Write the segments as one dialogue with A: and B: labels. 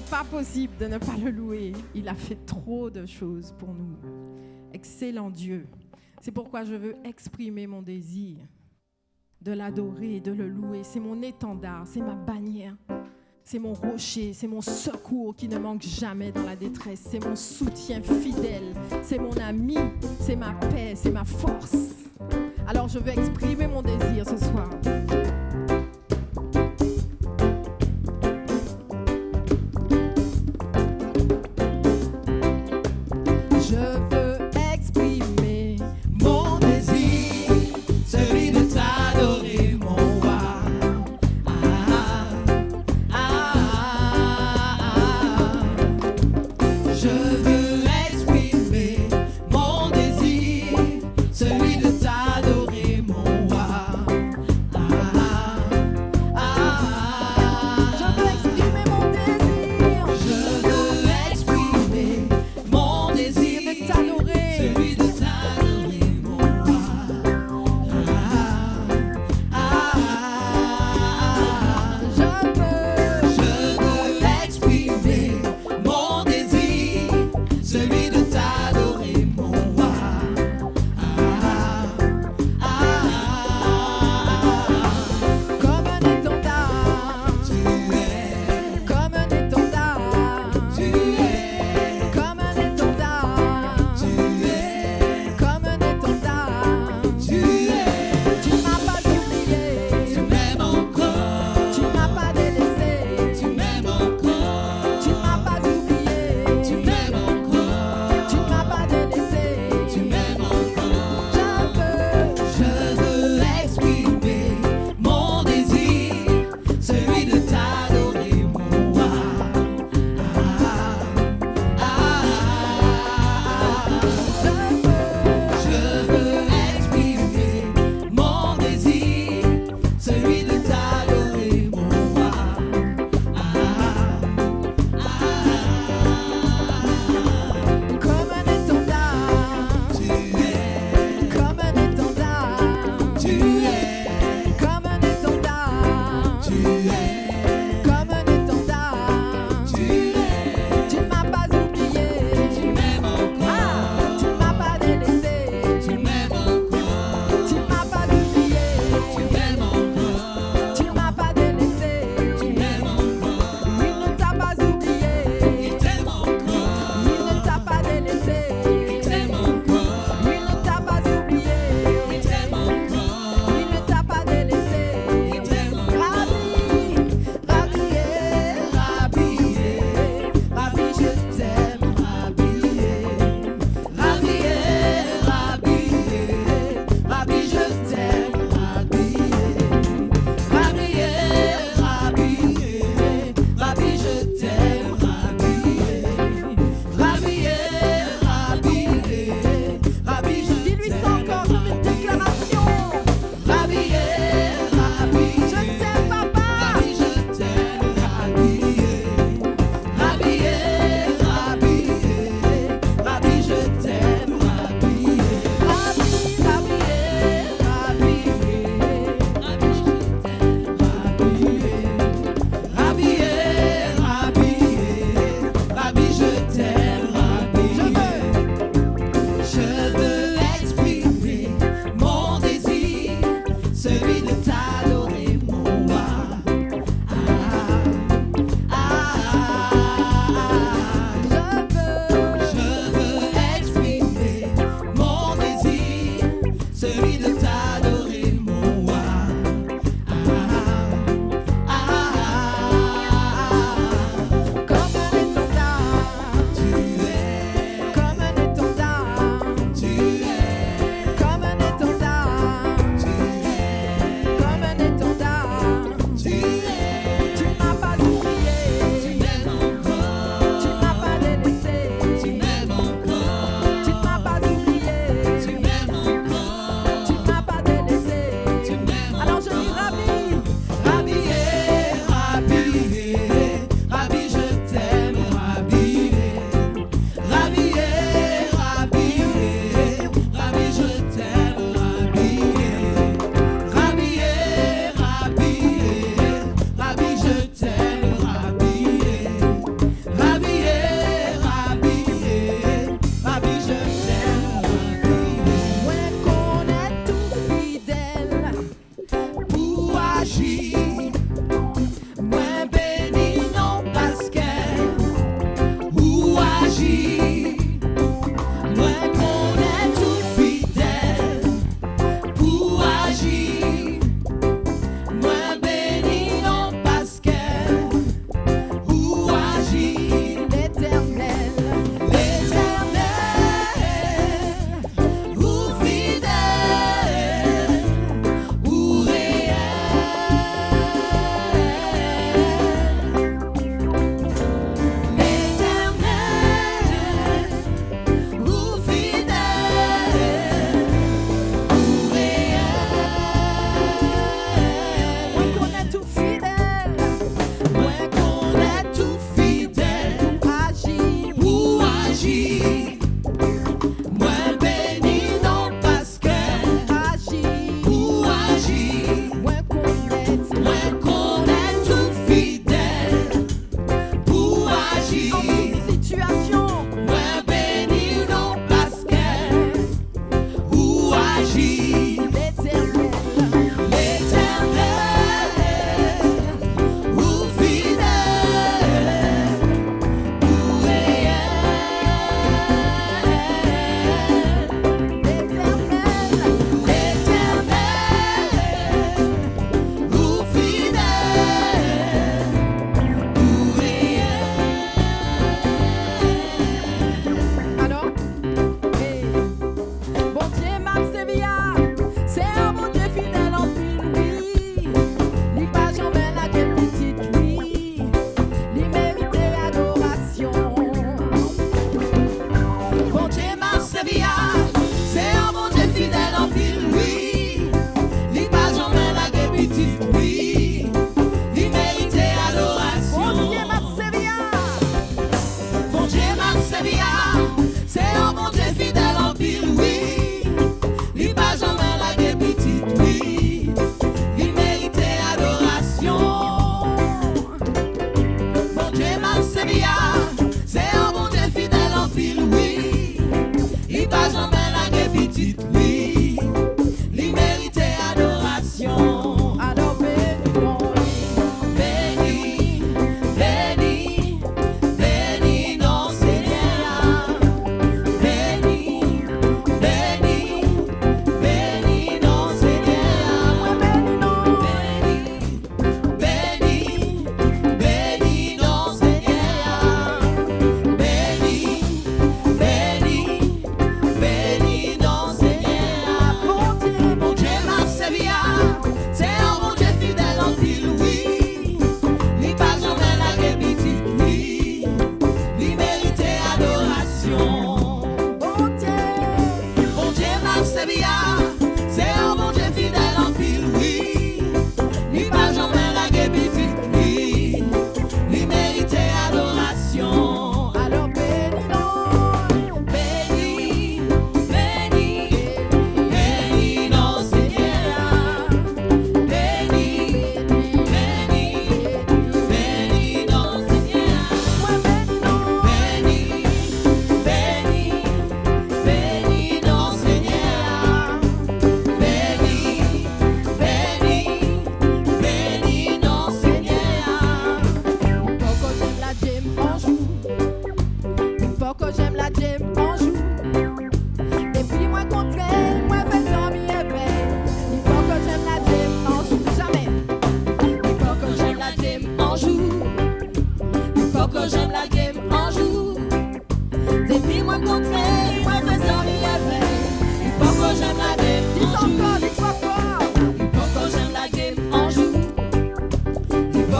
A: C'est pas possible de ne pas le louer. Il a fait trop de choses pour nous. Excellent Dieu. C'est pourquoi je veux exprimer mon désir de l'adorer, de le louer. C'est mon étendard, c'est ma bannière. C'est mon rocher, c'est mon secours qui ne manque jamais dans la détresse. C'est mon soutien fidèle, c'est mon ami, c'est ma paix, c'est ma force. Alors je veux exprimer mon désir ce soir. Je veux exprimer mon désir, celui de t'adorer, mon roi. Je veux exprimer mon désir, celui de t'adorer, mon roi.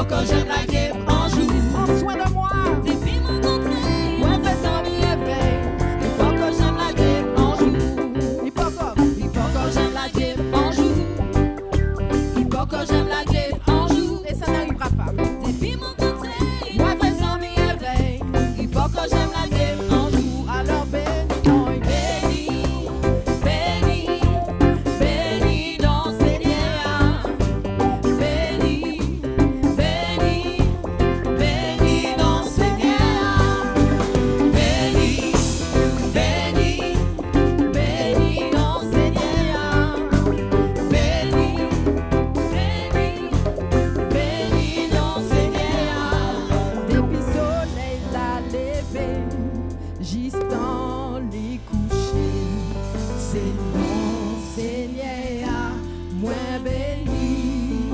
A: pas que j'aime la guêpe en joue. Prends soin de moi. Depuis mon contraire. Ouais, fais ça bien fait. Il faut que j'aime la guêpe en joue. Il faut que j'aime la guêpe en joue. Il faut que j'aime la guêpe en joue. Et ça n'arrivera pas. Depuis mon contraire. Ouais, fais ça bien fait. Il faut que j'aime la guêpe en joue. Alors bénis, bénis, bénis, bénis dans Seigneur. Bénis, bénis, bénis dans Seigneur. Bénis, bénis, bénis dans Seigneur. Bénis, bénis, bénis dans Seigneur. Depuis soleil la levé, jusqu'en les coucher, c'est mon Seigneur, moins béni.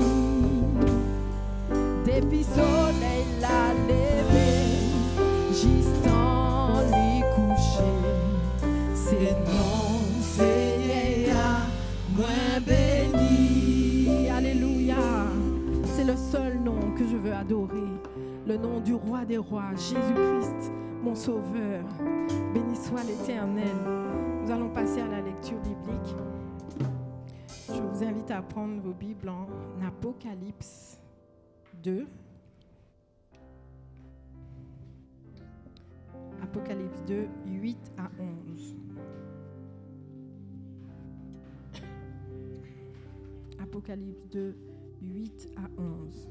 A: Depuis soleil la levé, jusqu'en les coucher, c'est mon Seigneur, moins béni. Alléluia. C'est le seul nom que je veux adorer, le nom du roi des rois, Jésus-Christ, mon sauveur. Béni soit l'Éternel. Nous allons passer à la lecture biblique. Je vous invite à prendre vos Bibles en Apocalypse 2. Apocalypse 2, 8 à 11. Apocalypse 2, 8 à 11.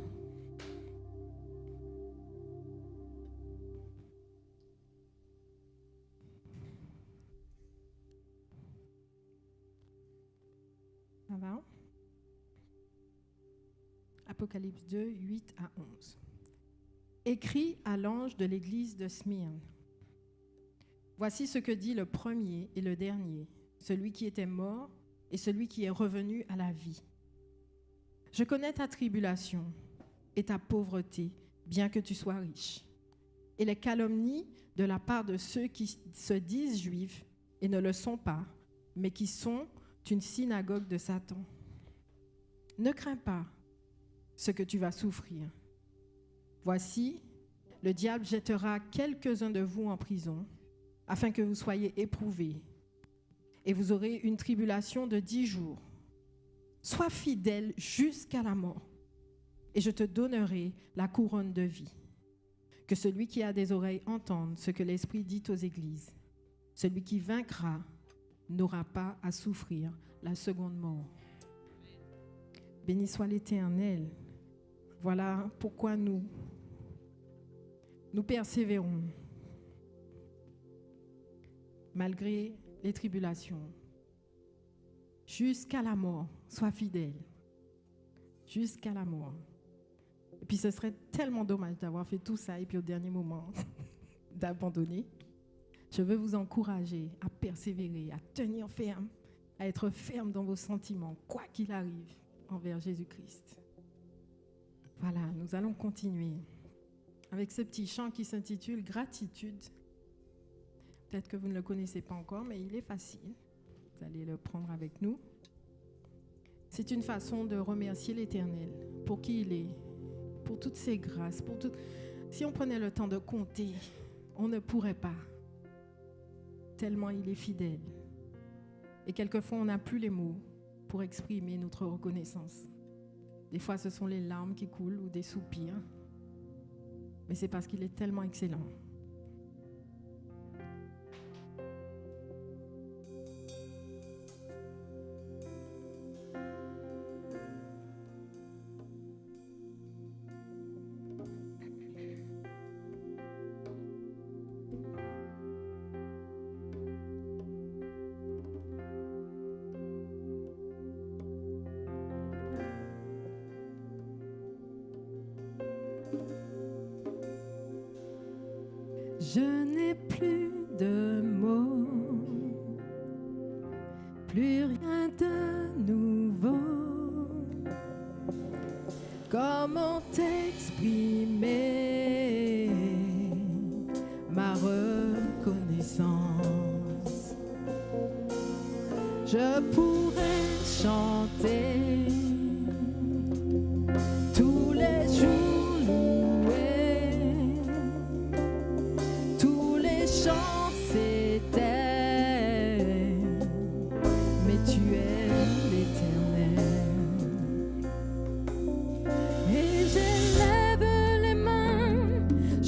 A: Ça va? Apocalypse 2, 8 à 11. Écrit à l'ange de l'église de Smyrne. Voici ce que dit le premier et le dernier, celui qui était mort et celui qui est revenu à la vie. Je connais ta tribulation et ta pauvreté, bien que tu sois riche, et les calomnies de la part de ceux qui se disent juifs et ne le sont pas, mais qui sont une synagogue de Satan. Ne crains pas ce que tu vas souffrir. Voici, le diable jettera quelques-uns de vous en prison, afin que vous soyez éprouvés, et vous aurez une tribulation de 10 jours. Sois fidèle jusqu'à la mort, et je te donnerai la couronne de vie. Que celui qui a des oreilles entende ce que l'Esprit dit aux églises. Celui qui vaincra n'aura pas à souffrir la seconde mort. Béni soit l'Éternel. Voilà pourquoi nous persévérons malgré les tribulations. Jusqu'à la mort, sois fidèle. Jusqu'à la mort. Et puis ce serait tellement dommage d'avoir fait tout ça et puis au dernier moment d'abandonner. Je veux vous encourager à persévérer, à tenir ferme, à être ferme dans vos sentiments, quoi qu'il arrive, envers Jésus-Christ. Voilà, nous allons continuer avec ce petit chant qui s'intitule « Gratitude ». Peut-être que vous ne le connaissez pas encore, mais il est facile. Vous allez le prendre avec nous. C'est une façon de remercier l'Éternel pour qui il est, pour toutes ses grâces, pour tout. Si on prenait le temps de compter, on ne pourrait pas. Tellement il est fidèle. Et quelquefois, on n'a plus les mots pour exprimer notre reconnaissance. Des fois, ce sont les larmes qui coulent ou des soupirs. Mais c'est parce qu'il est tellement excellent. Je n'ai plus de mots, plus rien de nouveau. Comment t'exprimer ma reconnaissance? Je pourrais chanter tous les jours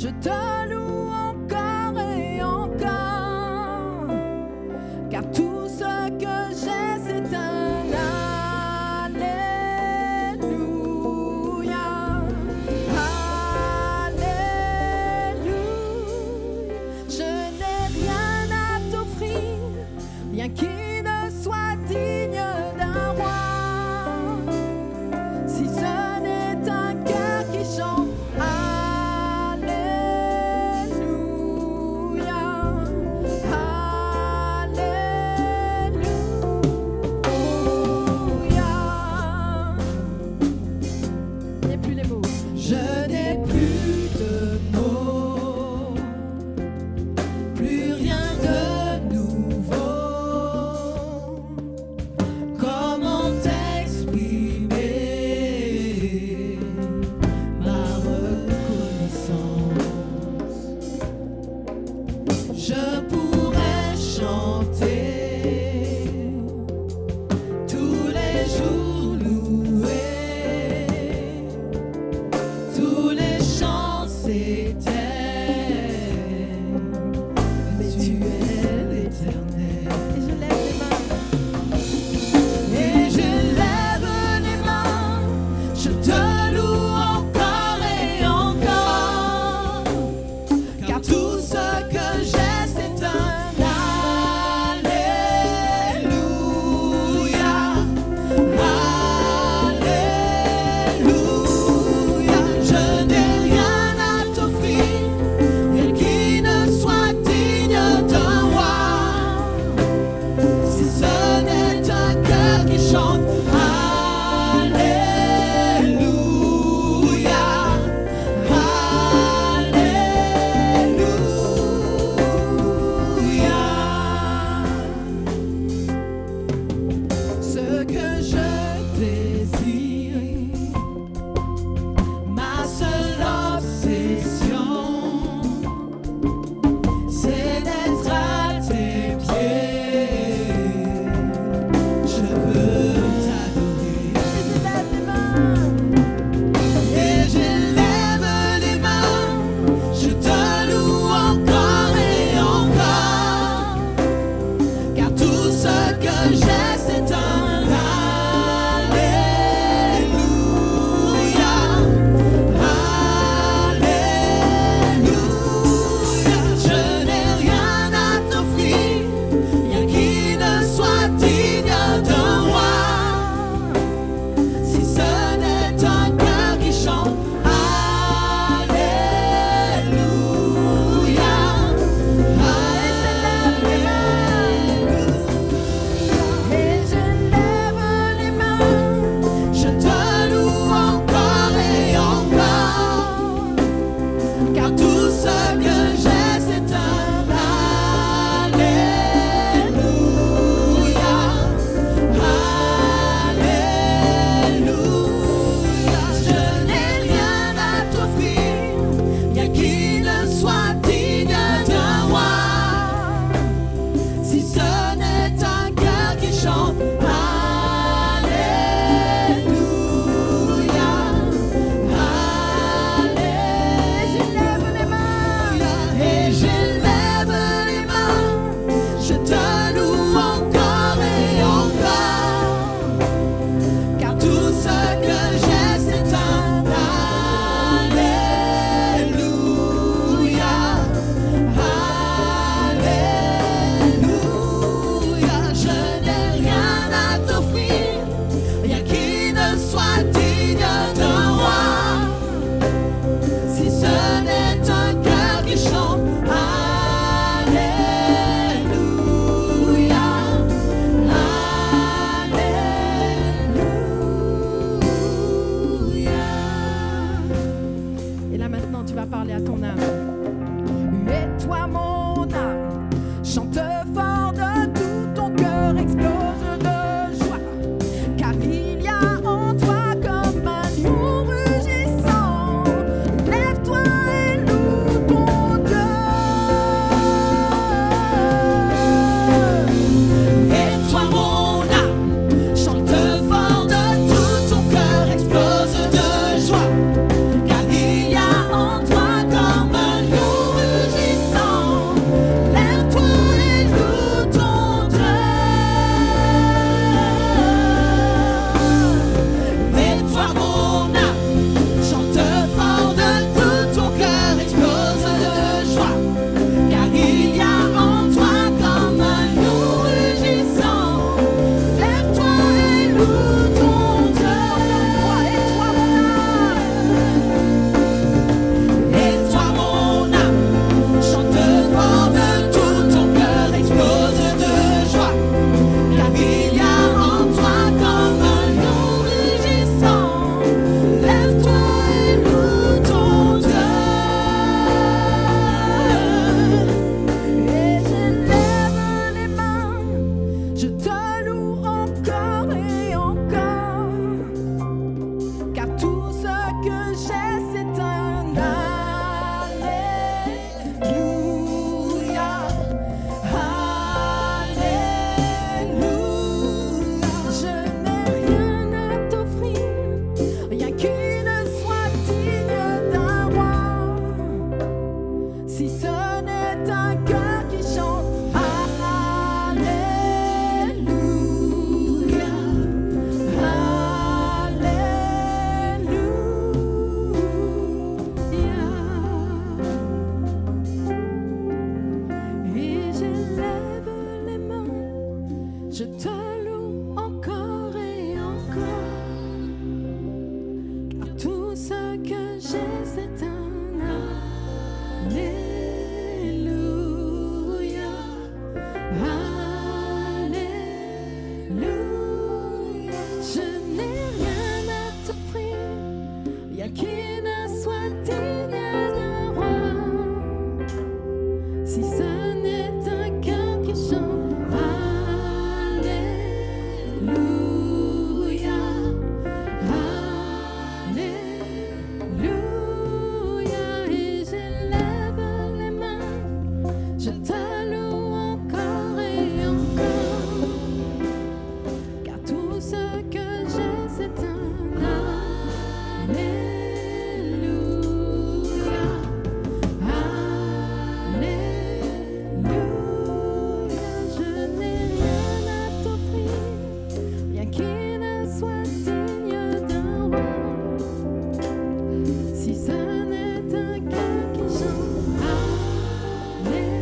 A: Je te loue encore et encore, car tout ce que j'ai, c'est un alléluia. Alléluia. Je n'ai rien à t'offrir, rien qui ne soit digne d'un roi. Si ce n'est un cœur qui chante Alléluia, Alléluia. Je n'ai plus les mots. Je n'ai plus de mots, plus rien de nouveau. Comment t'exprimer ma reconnaissance? Je pourrais chanter tous les jours, louer tous les chants s'éteignent, mais tu es l'éternel. Et je lève les mains. Et je lève les mains, je te loue encore et encore, car tout ce que j'ai, c'est un alléluia, alléluia. Je n'ai rien à t'offrir, rien qui ne soit digne d'un roi. Si ce n'est un cœur qui chante Alléluia, Alléluia. Ce que je désire, ma seule obsession, c'est d'être à tes pieds. Je veux t'adorer. Et je lève les mains, je te loue encore et encore, car tout ce que j'ai, c'est un alléluia, alléluia. Je n'ai rien à t'offrir, rien qui ne soit digne d'un roi. Si ce n'est un cœur qui chante Alléluia, Alléluia. Et je lève les mains, je te loue encore et encore, car tout ce que j'ai, c'est un Alléluia, Alléluia. Je n'ai rien à t'offrir, rien qui ne soit digne d'un roi. Si ce n'est un cœur qui chante Alléluia, Alléluia. Et je lève les mains, je te loue encore et encore, car tout ce que j'ai, c'est un Alléluia, Alléluia. Je n'ai rien à t'offrir, rien qui ne soit digne d'un roi. Si ce n'est un cœur qui chante Alléluia, Alléluia. Et là maintenant, tu vas parler à ton âme. Et toi, mon âme, chante fort de tout ton cœur, explose de joie, car il y a en toi comme un lion rugissant. Lève-toi et loue ton Dieu. Et toi, mon âme, chante fort de tout ton cœur, explose de joie, car il y a en toi comme un c'est un Alléluia. Alléluia. Je n'ai rien à t'offrir, il n'y a qui ne soit digne d'un roi. Si ce n'est un cœur qui chante Alléluia, Alléluia, et j'élève les mains, je te loue encore et encore, car tout ce que j'ai c'est un Alléluia, Alléluia. Je n'ai rien à t'offrir, bien qu'il ne soit digne d'un roi. Si ce n'est un cœur qui chante Alléluia,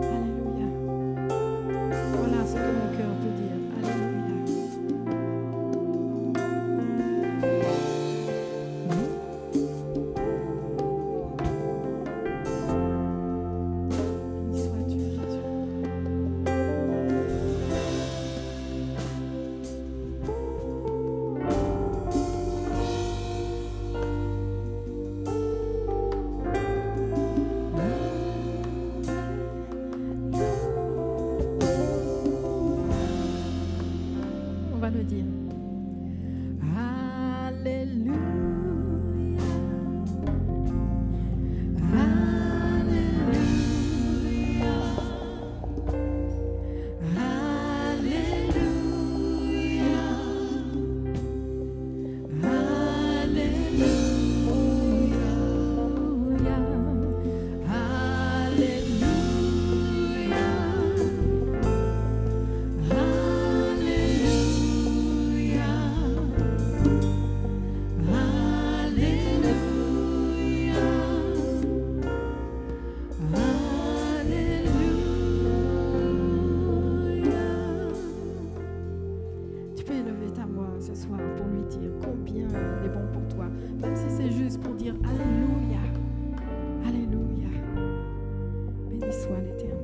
A: Alléluia. Voilà ce que mon cœur peut dire. Alléluia. Béni sois-tu, Jésus. On va le dire. Alléluia. Alléluia. Alléluia. Tu peux élever ta voix ce soir pour lui dire combien il est bon pour toi, même si c'est juste pour dire Alléluia, Alléluia. Béni soit l'Éternel.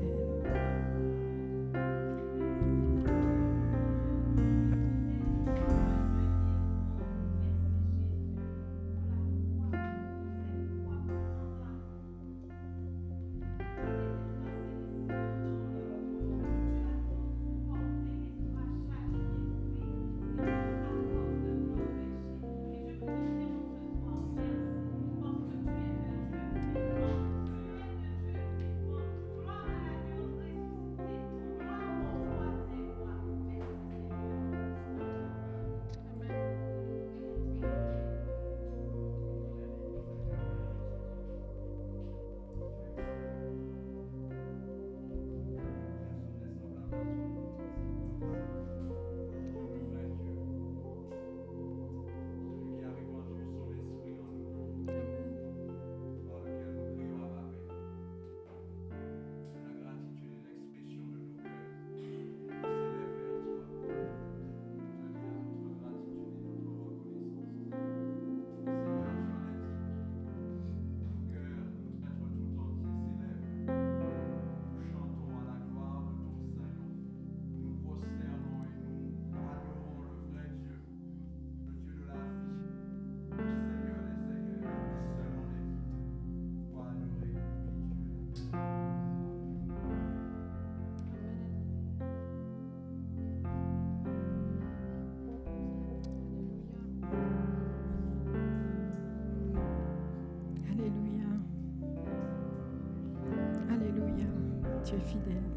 A: Tu es fidèle.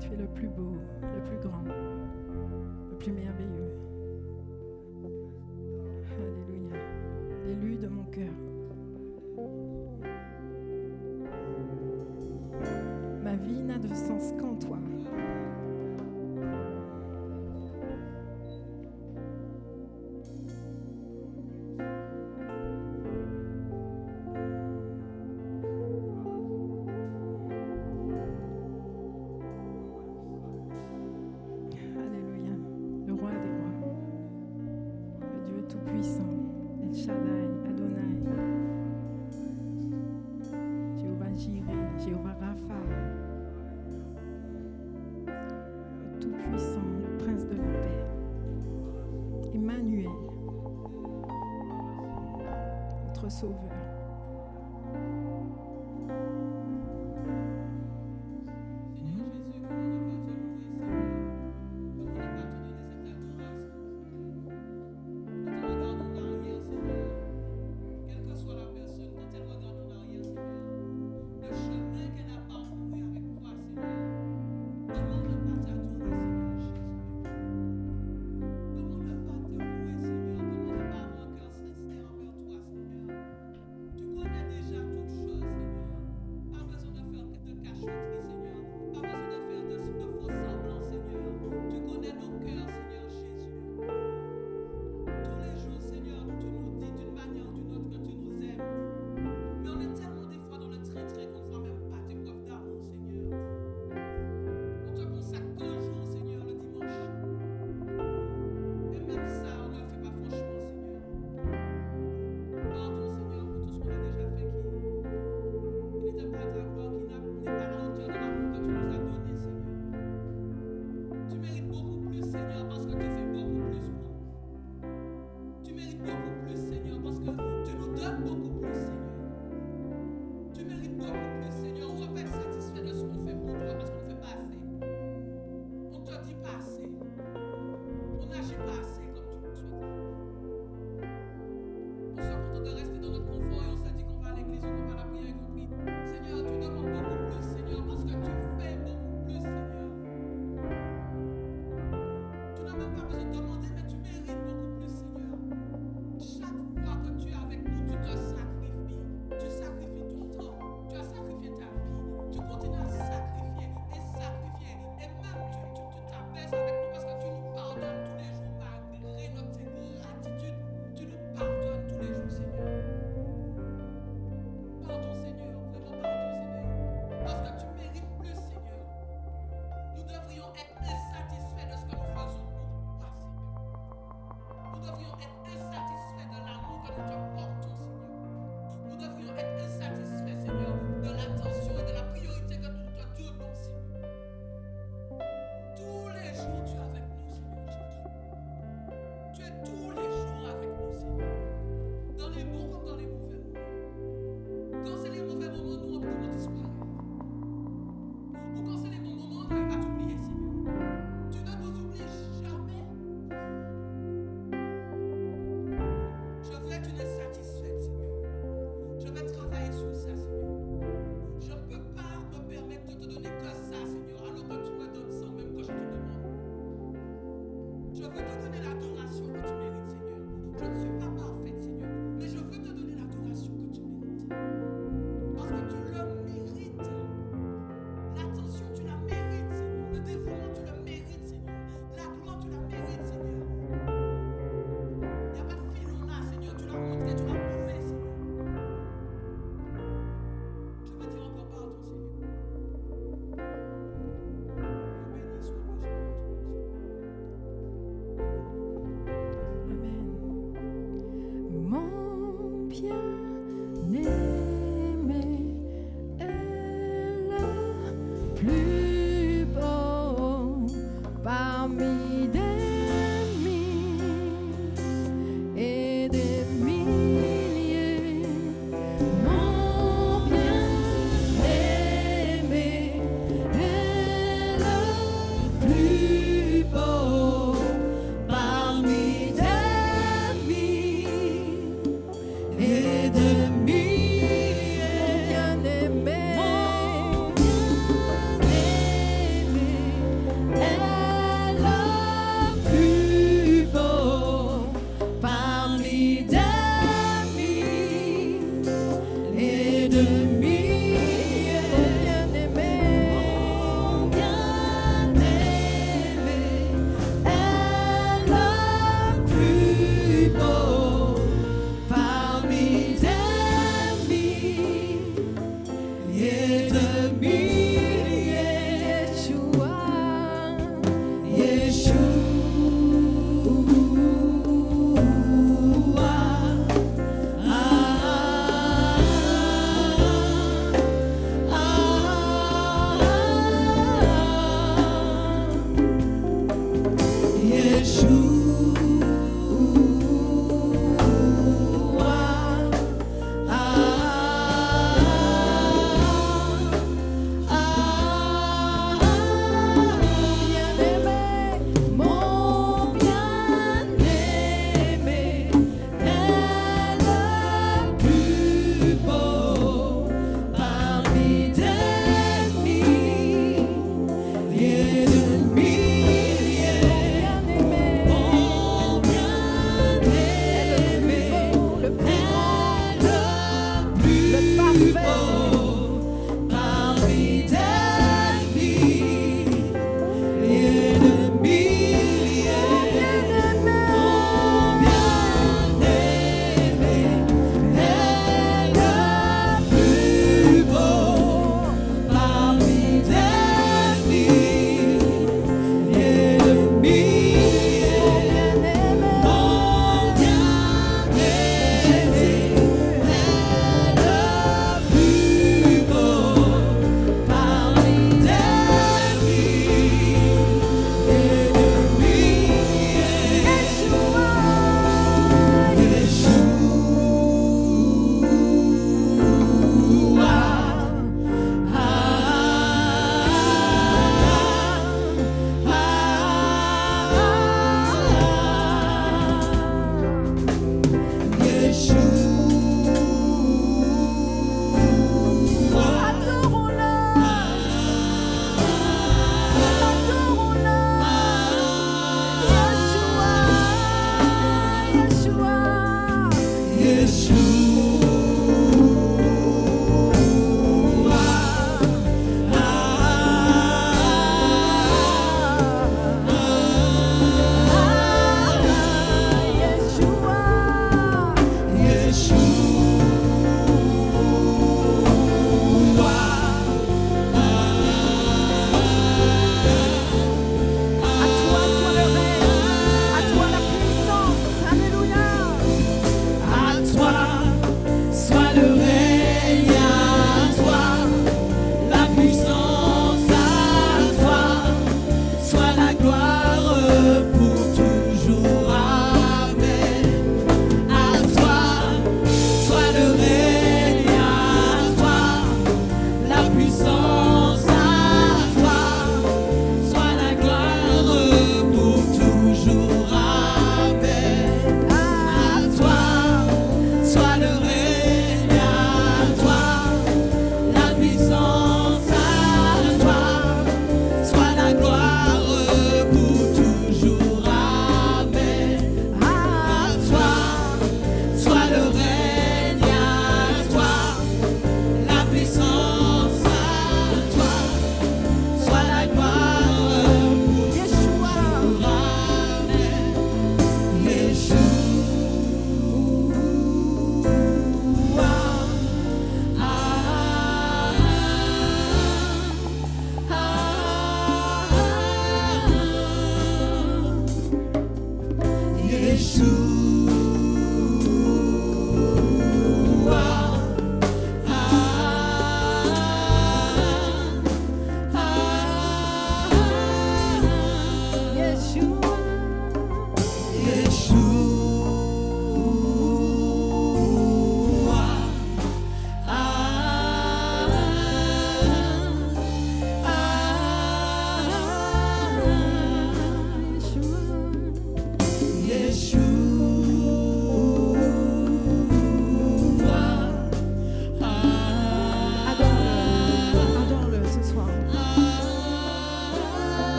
A: Tu es le plus beau, le plus grand, le plus merveilleux. Alléluia. L'élu de mon cœur. Ma vie n'a de sens qu'en toi. notre Sauveur.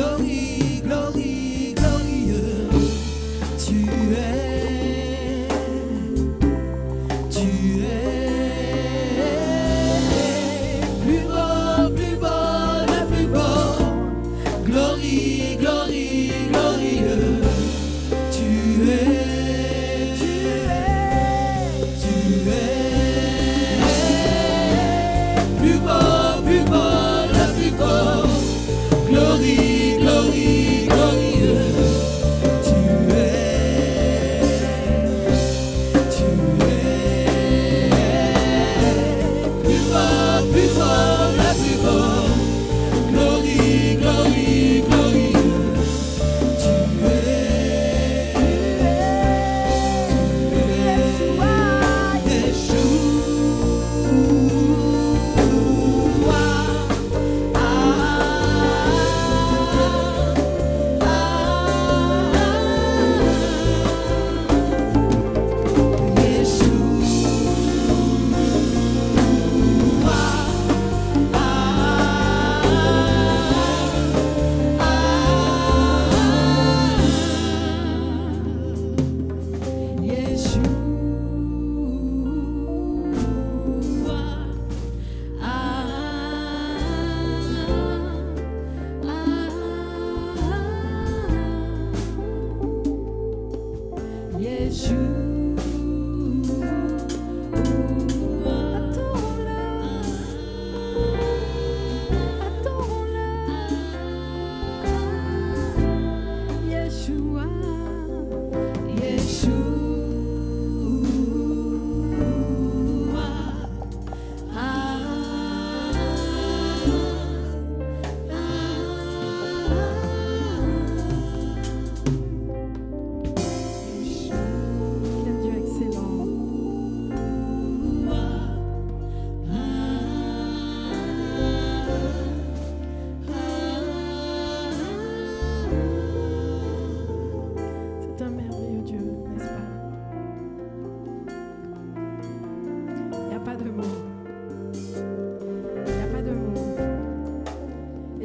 B: glory, glory, glorieux. Tu es plus beau, le plus beau. Glory, glory, glorieux. Tu es plus beau, le plus beau. Glory, glory, glorieux. Tu es plus beau, le plus beau. Glory, glory, glorieux. Tu es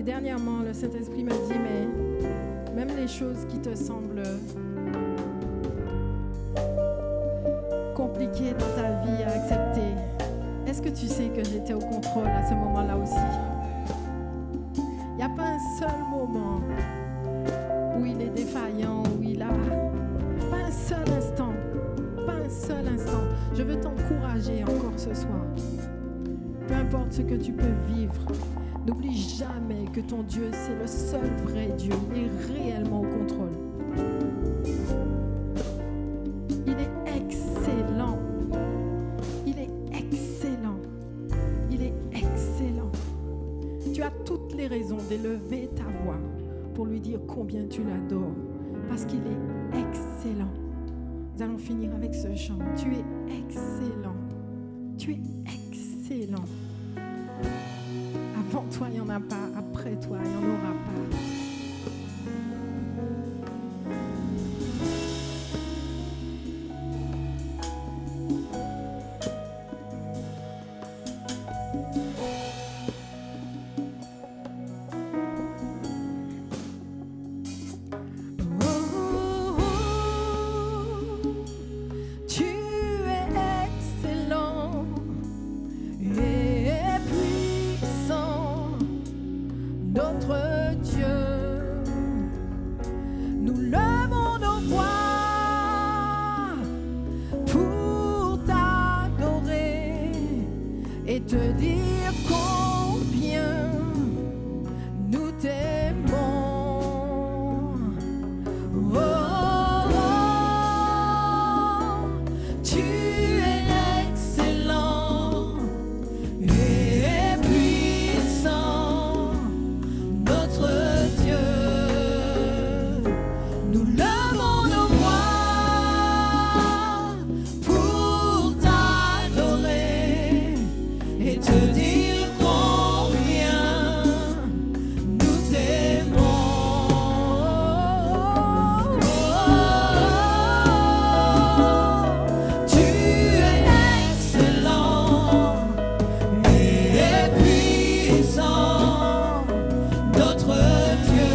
A: Dernièrement, le Saint-Esprit m'a dit, mais même les choses qui te semblent compliquées dans ta vie à accepter, est-ce que tu sais que j'étais au contrôle à ce moment-là aussi? Il n'y a pas un seul moment où il est défaillant, où il a... Pas un seul instant. Pas un seul instant. Je veux t'encourager encore ce soir. Peu importe ce que tu peux vivre, n'oublie jamais que ton Dieu, c'est le seul vrai Dieu. Il est réellement au contrôle. Il est excellent. Il est excellent. Il est excellent. Tu as toutes les raisons d'élever ta voix pour lui dire combien tu l'adores. Parce qu'il est excellent. Nous allons finir avec ce chant. Tu es excellent. Tu es excellent. Avant toi, il n'y en a pas. Après toi, il n'y en aura pas. Te dire combien nous t'aimons. Oh, oh, tu es excellent et puissant, notre Dieu. Nous levons nos voix pour t'adorer et te dire combien nous t'aimons. Tu es excellent et puissant, notre Dieu.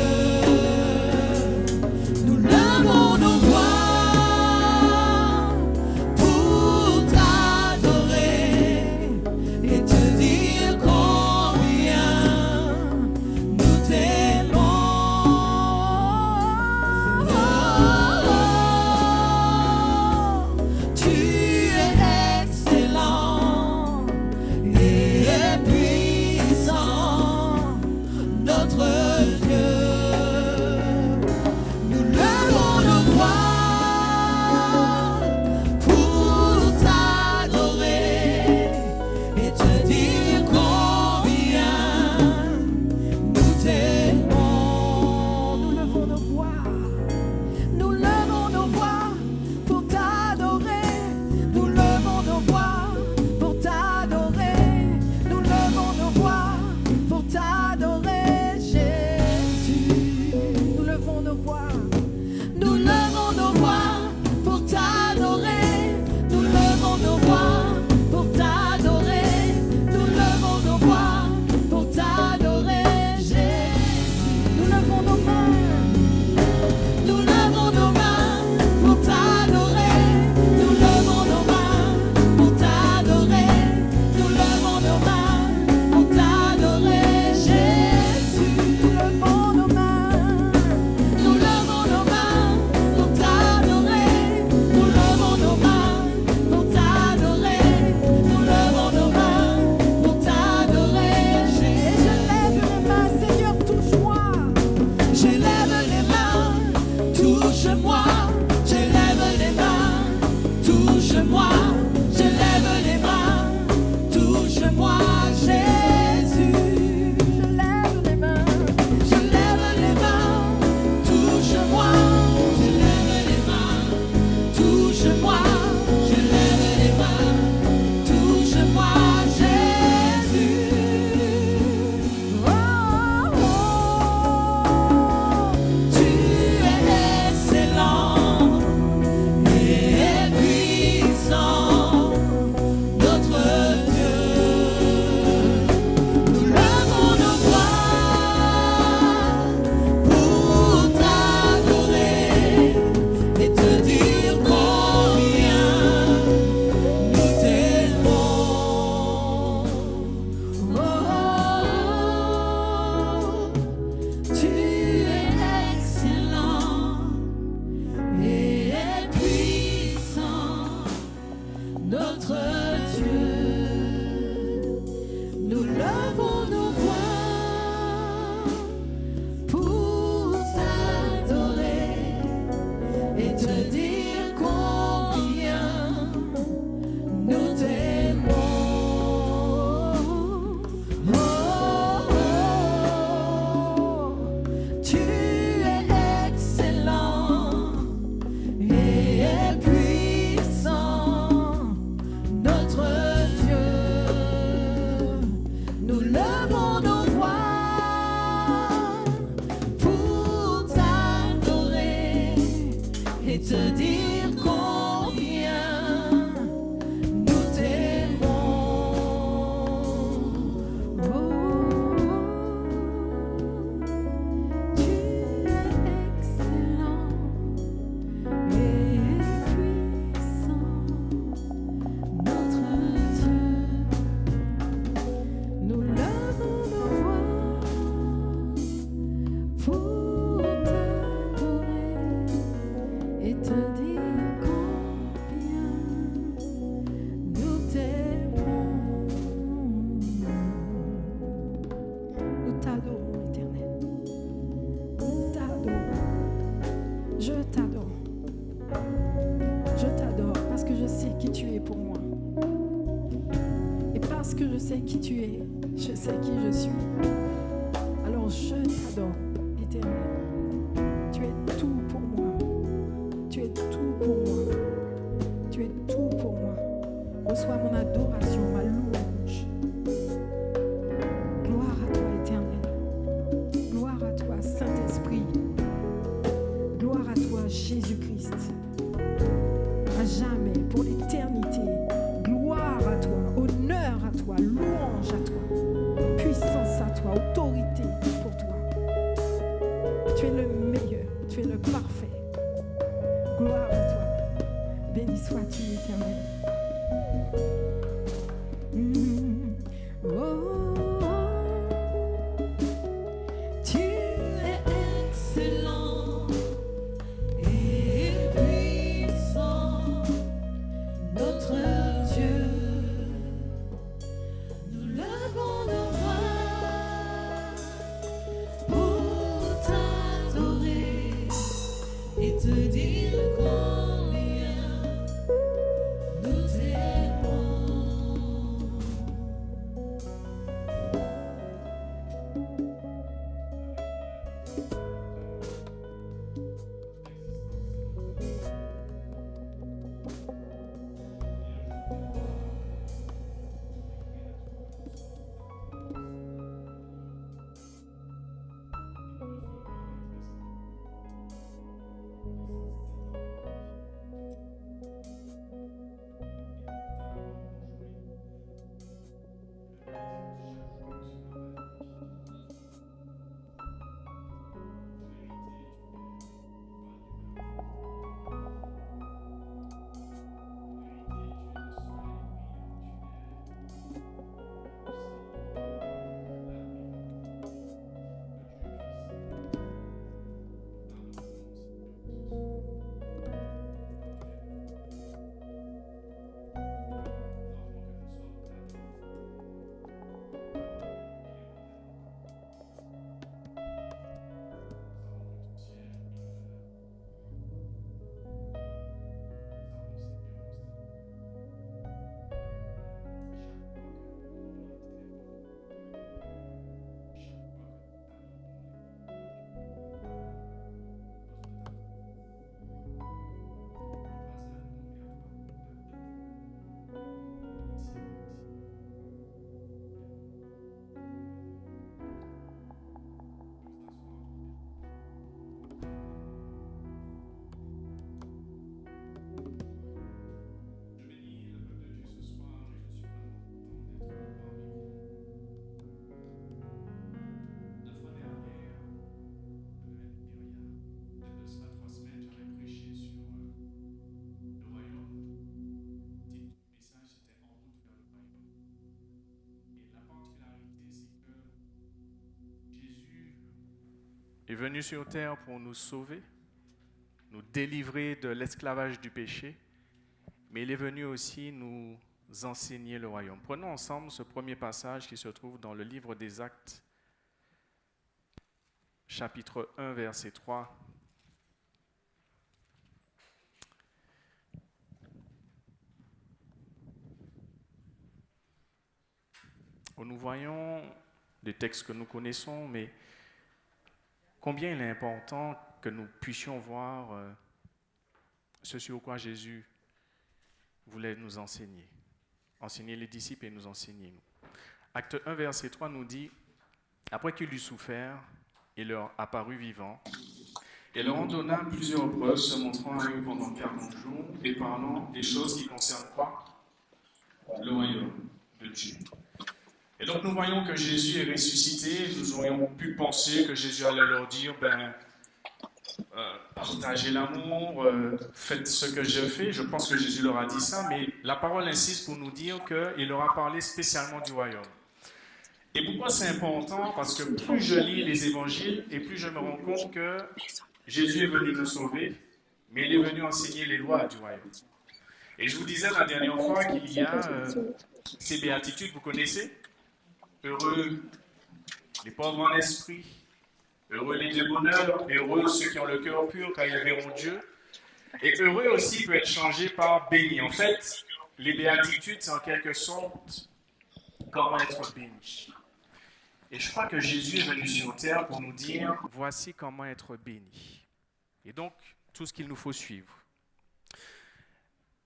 A: pour t'adorer et te dire combien nous t'aimons. Nous t'adorons, Éternel. Nous t'adorons. Je t'adore. Je t'adore parce que je sais qui tu es pour moi. Et parce que je sais qui tu es, je sais qui je suis. Alors je t'adore, Éternel. Tu es tout pour moi. Tu es tout pour moi. Tu es tout pour moi. Reçois mon adoration, ma louange. Gloire à toi, Éternel. Gloire à toi, Saint-Esprit. Gloire à toi, Jésus-Christ. À jamais, pour l'éternité. Gloire à toi, honneur à toi, louange à toi, puissance à toi, autorité pour toi. Tu es le meilleur, tu es le parfait. Gloire à toi. Béni sois-tu, Éternel. Oh, oh, tu es excellent et puissant, notre Dieu. Nous levons nos voix pour t'adorer et te dire combien nous t'aimons.
C: est venu sur terre pour nous sauver, nous délivrer de l'esclavage du péché, mais il est venu aussi nous enseigner le royaume. Prenons ensemble ce premier passage qui se trouve dans le livre des Actes, chapitre 1, verset 3. Où nous voyons des textes que nous connaissons, mais combien il est important que nous puissions voir ce sur quoi Jésus voulait nous enseigner. Enseigner les disciples et nous enseigner nous. Acte 1, verset 3 nous dit « Après qu'il eut souffert, il leur apparut vivant, et leur en donna plusieurs preuves, se montrant à eux pendant 40 jours, et parlant des choses qui concernent quoi? Le royaume de Dieu. » Et donc nous voyons que Jésus est ressuscité. Nous aurions pu penser que Jésus allait leur dire, partagez l'amour, faites ce que je fais. Je pense que Jésus leur a dit ça, mais la parole insiste pour nous dire qu'il leur a parlé spécialement du royaume. Et pourquoi c'est important? Parce que plus je lis les évangiles et plus je me rends compte que Jésus est venu nous sauver, mais il est venu enseigner les lois du royaume. Et je vous disais la dernière fois qu'il y a ces béatitudes, vous connaissez? Heureux les pauvres en esprit, heureux les débonneurs, heureux ceux qui ont le cœur pur car ils verront Dieu. Et heureux aussi peut être changé par béni. En fait, les béatitudes, c'est en quelque sorte comment être béni. Et je crois que Jésus est venu sur terre pour nous dire, voici comment être béni. Et donc, tout ce qu'il nous faut suivre.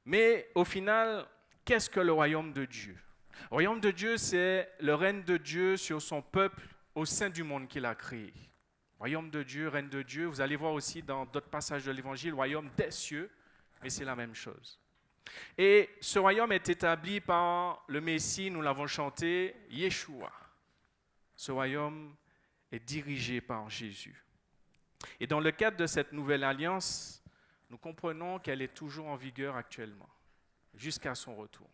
C: Mais au final, qu'est-ce que le royaume de Dieu? Le royaume de Dieu, c'est le règne de Dieu sur son peuple au sein du monde qu'il a créé. Royaume de Dieu, règne de Dieu. Vous allez voir aussi dans d'autres passages de l'Évangile, royaume des cieux, mais c'est la même chose. Et ce royaume est établi par le Messie, nous l'avons chanté, Yeshua. Ce royaume est dirigé par Jésus. Et dans le cadre de cette nouvelle alliance, nous comprenons qu'elle est toujours en vigueur actuellement, jusqu'à son retour.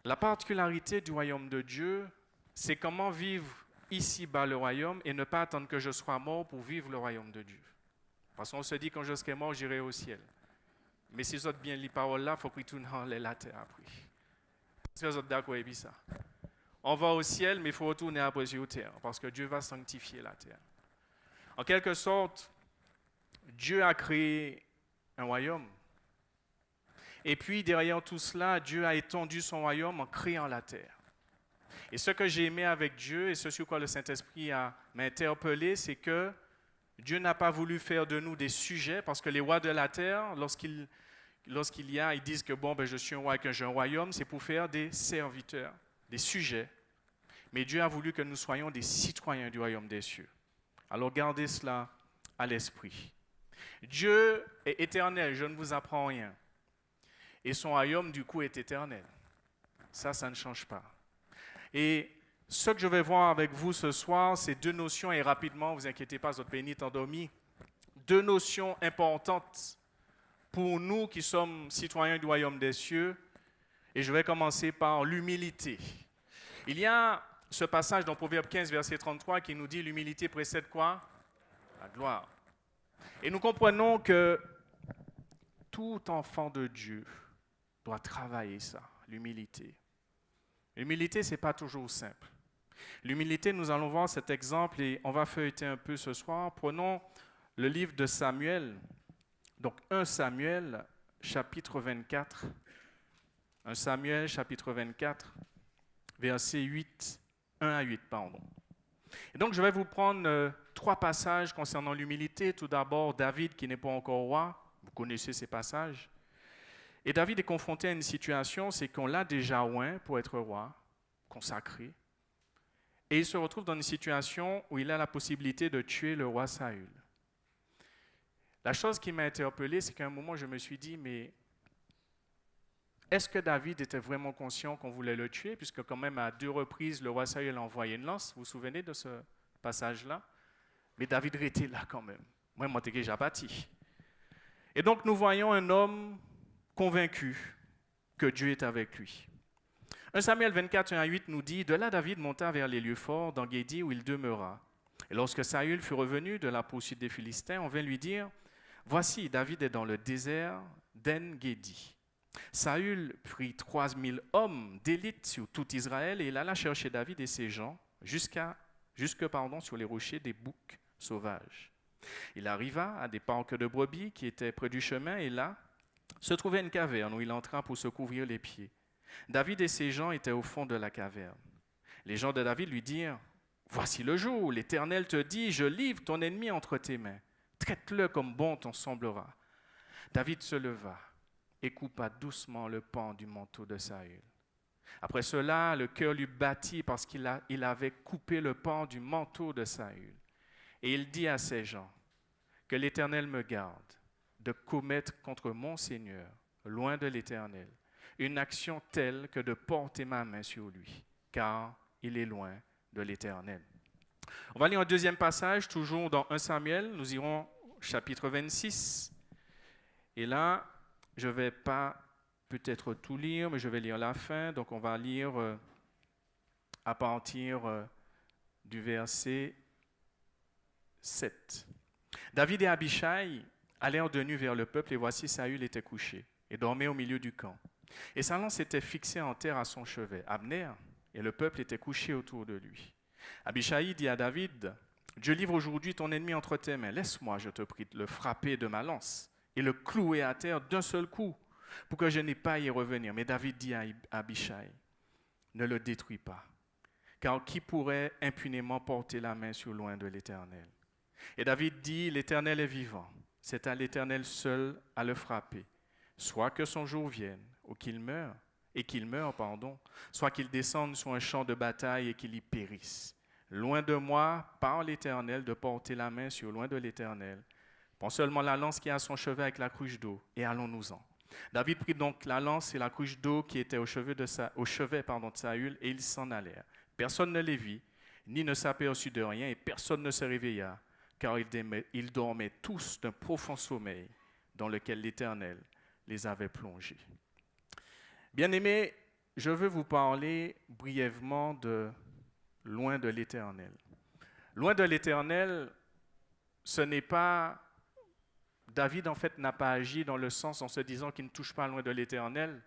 C: La particularité du royaume de Dieu, c'est comment vivre ici-bas le royaume et ne pas attendre que je sois mort pour vivre le royaume de Dieu. Parce qu'on se dit, quand je serai mort, j'irai au ciel. Mais si vous êtes bien les paroles là, il faut que tout dans la terre après. Est-ce que vous êtes d'accord avec ça? On va au ciel, mais il faut retourner après sur terre, parce que Dieu va sanctifier la terre. En quelque sorte, Dieu a créé un royaume. Et puis, derrière tout cela, Dieu a étendu son royaume en créant la terre. Et ce que j'ai aimé avec Dieu, et ce sur quoi le Saint-Esprit m'a interpellé, c'est que Dieu n'a pas voulu faire de nous des sujets, parce que les rois de la terre, ils disent que bon, je suis un roi et que j'ai un royaume, c'est pour faire des serviteurs, des sujets. Mais Dieu a voulu que nous soyons des citoyens du royaume des cieux. Alors gardez cela à l'esprit. Dieu est éternel, je ne vous apprends rien. Et son royaume, du coup, est éternel. Ça ne change pas. Et ce que je vais voir avec vous ce soir, c'est deux notions, et rapidement, ne vous inquiétez pas, votre béni est endormi. Deux notions importantes pour nous qui sommes citoyens du royaume des cieux. Et je vais commencer par l'humilité. Il y a ce passage dans Proverbe 15, verset 33, qui nous dit « L'humilité précède quoi? La gloire. » Et nous comprenons que tout enfant de Dieu doit travailler ça, l'humilité. L'humilité, ce n'est pas toujours simple. L'humilité, nous allons voir cet exemple et on va feuilleter un peu ce soir. Prenons le livre de Samuel, donc 1 Samuel, chapitre 24. 1 Samuel, chapitre 24, versets 1 à 8, pardon. Et donc, je vais vous prendre trois passages concernant l'humilité. Tout d'abord, David, qui n'est pas encore roi. Vous connaissez ces passages. Et David est confronté à une situation, c'est qu'on l'a déjà oint pour être roi, consacré. Et il se retrouve dans une situation où il a la possibilité de tuer le roi Saül. La chose qui m'a interpellé, c'est qu'à un moment, je me suis dit, mais est-ce que David était vraiment conscient qu'on voulait le tuer, puisque quand même à 2 reprises, le roi Saül a envoyé une lance, vous vous souvenez de ce passage-là? Mais David était là quand même. Moi, je suis déjà bâti. Et donc, nous voyons un homme convaincu que Dieu est avec lui. 1 Samuel 24, 1 à 8 nous dit « De là, David monta vers les lieux forts d'En-Guédi où il demeura. Et lorsque Saül fut revenu de la poursuite des Philistins, on vint lui dire « Voici, David est dans le désert d'En-Guédi. » Saül prit 3000 hommes d'élite sur tout Israël et il alla chercher David et ses gens jusque sur les rochers des boucs sauvages. Il arriva à des parcs de brebis qui étaient près du chemin et là se trouvait une caverne où il entra pour se couvrir les pieds. David et ses gens étaient au fond de la caverne. Les gens de David lui dirent « Voici le jour où l'Éternel te dit, je livre ton ennemi entre tes mains. Traite-le comme bon t'en semblera. » David se leva et coupa doucement le pan du manteau de Saül. Après cela, le cœur lui battit parce qu'il avait coupé le pan du manteau de Saül. Et il dit à ses gens, « Que l'Éternel me garde de commettre contre mon Seigneur, loin de l'Éternel, une action telle que de porter ma main sur lui, car il est loin de l'Éternel. » On va lire un deuxième passage, toujours dans 1 Samuel, nous irons au chapitre 26. Et là, je ne vais pas peut-être tout lire, mais je vais lire la fin. Donc, on va lire à partir du verset 7. David et Abishai allèrent de nuit vers le peuple, et voici Saül était couché et dormait au milieu du camp. Et sa lance était fixée en terre à son chevet. Abner et le peuple étaient couchés autour de lui. Abishai dit à David, « Dieu livre aujourd'hui ton ennemi entre tes mains. Laisse-moi, je te prie, le frapper de ma lance et le clouer à terre d'un seul coup, pour que je n'aie pas à y revenir. » Mais David dit à Abishai, « Ne le détruis pas, car qui pourrait impunément porter la main sur loin de l'Éternel ?» Et David dit, « L'Éternel est vivant, c'est à l'Éternel seul à le frapper, soit que son jour vienne, ou qu'il meure, soit qu'il descende sur un champ de bataille et qu'il y périsse. Loin de moi, par l'Éternel, de porter la main sur loin de l'Éternel. Prends seulement la lance qui est à son chevet avec la cruche d'eau, et allons-nous-en. » David prit donc la lance et la cruche d'eau qui était au chevet de Saül, et ils s'en allèrent. Personne ne les vit, ni ne s'aperçut de rien, et personne ne se réveilla, car ils dormaient tous d'un profond sommeil dans lequel l'Éternel les avait plongés. Bien-aimés, je veux vous parler brièvement de loin de l'Éternel. Loin de l'Éternel, ce n'est pas... David, en fait, n'a pas agi dans le sens en se disant qu'il ne touche pas loin de l'Éternel,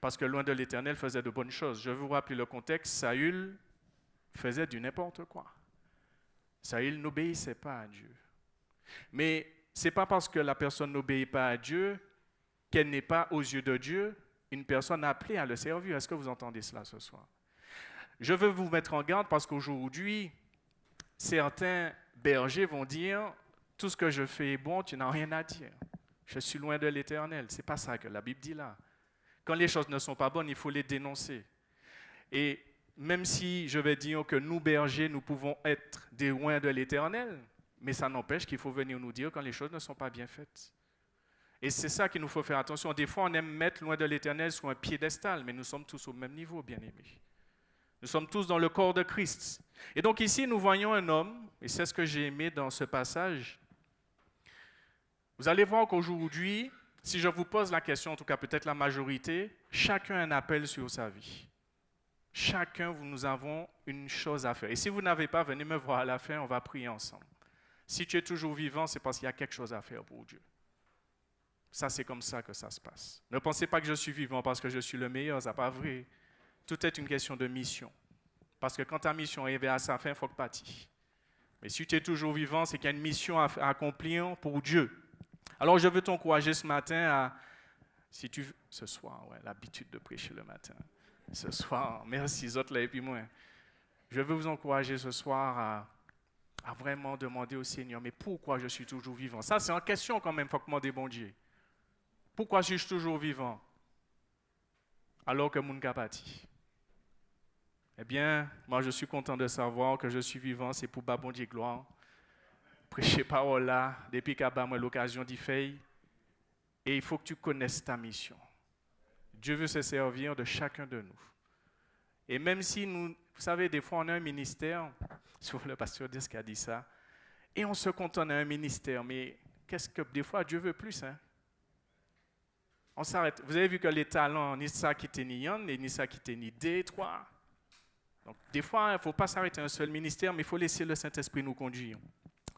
C: parce que loin de l'Éternel faisait de bonnes choses. Je vais vous rappeler le contexte. Saül faisait du n'importe quoi. Saül n'obéissait pas à Dieu. Mais ce n'est pas parce que la personne n'obéit pas à Dieu qu'elle n'est pas, aux yeux de Dieu, une personne appelée à le servir. Est-ce que vous entendez cela ce soir? Je veux vous mettre en garde parce qu'aujourd'hui, certains bergers vont dire « Tout ce que je fais est bon, tu n'as rien à dire. Je suis loin de l'Éternel. » Ce n'est pas ça que la Bible dit là. Quand les choses ne sont pas bonnes, il faut les dénoncer. Et même si je vais dire que nous, bergers, nous pouvons être des loin de l'Éternel, mais ça n'empêche qu'il faut venir nous dire quand les choses ne sont pas bien faites. Et c'est ça qu'il nous faut faire attention. Des fois, on aime mettre loin de l'Éternel sur un piédestal, mais nous sommes tous au même niveau, bien-aimés. Nous sommes tous dans le corps de Christ. Et donc ici, nous voyons un homme, et c'est ce que j'ai aimé dans ce passage. Vous allez voir qu'aujourd'hui, si je vous pose la question, en tout cas peut-être la majorité, chacun a un appel sur sa vie. Chacun, nous avons une chose à faire. Et si vous n'avez pas, venez me voir à la fin, on va prier ensemble. Si tu es toujours vivant, c'est parce qu'il y a quelque chose à faire pour Dieu. Ça, c'est comme ça que ça se passe. Ne pensez pas que je suis vivant parce que je suis le meilleur, ce n'est pas vrai. Tout est une question de mission. Parce que quand ta mission est arrivée à sa fin, il faut que tu partis. Mais si tu es toujours vivant, c'est qu'il y a une mission à accomplir pour Dieu. Alors, je veux t'encourager ce matin à... Ce soir, ouais, l'habitude de prêcher le matin. Ce soir, merci, les autres là et puis moi. Je veux vous encourager ce soir à vraiment demander au Seigneur, mais pourquoi je suis toujours vivant? Ça, c'est en question quand même, il faut demander bon Dieu. Pourquoi suis-je toujours vivant alors que mon n'a pas parti? Eh bien, moi, je suis content de savoir que je suis vivant, c'est pour bon Dieu gloire. Prêcher parole là, depuis qu'il y a l'occasion d'y faire. Et il faut que tu connaisses ta mission. Dieu veut se servir de chacun de nous. Et même si nous, vous savez, des fois on a un ministère, sur le pasteur Disque a dit ça, et on se contente d'un ministère, mais qu'est-ce que des fois Dieu veut plus, hein? On s'arrête. Vous avez vu que les talents, ni ça qui était ni yon, ni ça qui était ni deux, trois. Donc des fois, il ne faut pas s'arrêter à un seul ministère, mais il faut laisser le Saint-Esprit nous conduire.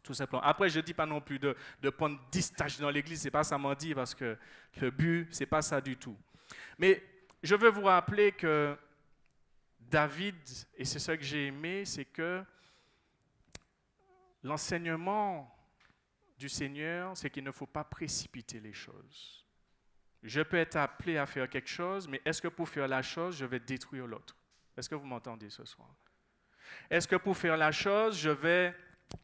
C: Tout simplement. Après, je ne dis pas non plus de prendre 10 tâches dans l'église, ce n'est pas ça m'en dit, parce que le but, ce n'est pas ça du tout. Mais je veux vous rappeler que David, et c'est ça que j'ai aimé, c'est que l'enseignement du Seigneur, c'est qu'il ne faut pas précipiter les choses. Je peux être appelé à faire quelque chose, mais est-ce que pour faire la chose, je vais détruire l'autre? Est-ce que vous m'entendez ce soir? Est-ce que pour faire la chose, je vais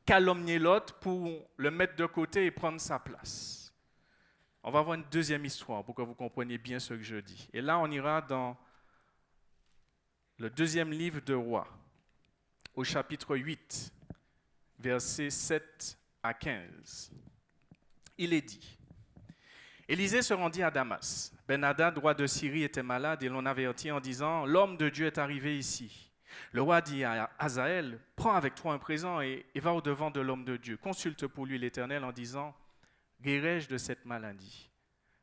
C: calomnier l'autre pour le mettre de côté et prendre sa place? On va voir une deuxième histoire pour que vous compreniez bien ce que je dis. Et là, on ira dans le deuxième livre de Rois, au chapitre 8, versets 7 à 15. Il est dit: Élisée se rendit à Damas. Ben-Hadad, roi de Syrie, était malade et l'on avertit en disant: L'homme de Dieu est arrivé ici. Le roi dit à Hazaël: Prends avec toi un présent et va au-devant de l'homme de Dieu. Consulte pour lui l'Éternel en disant: Guérais-je de cette maladie?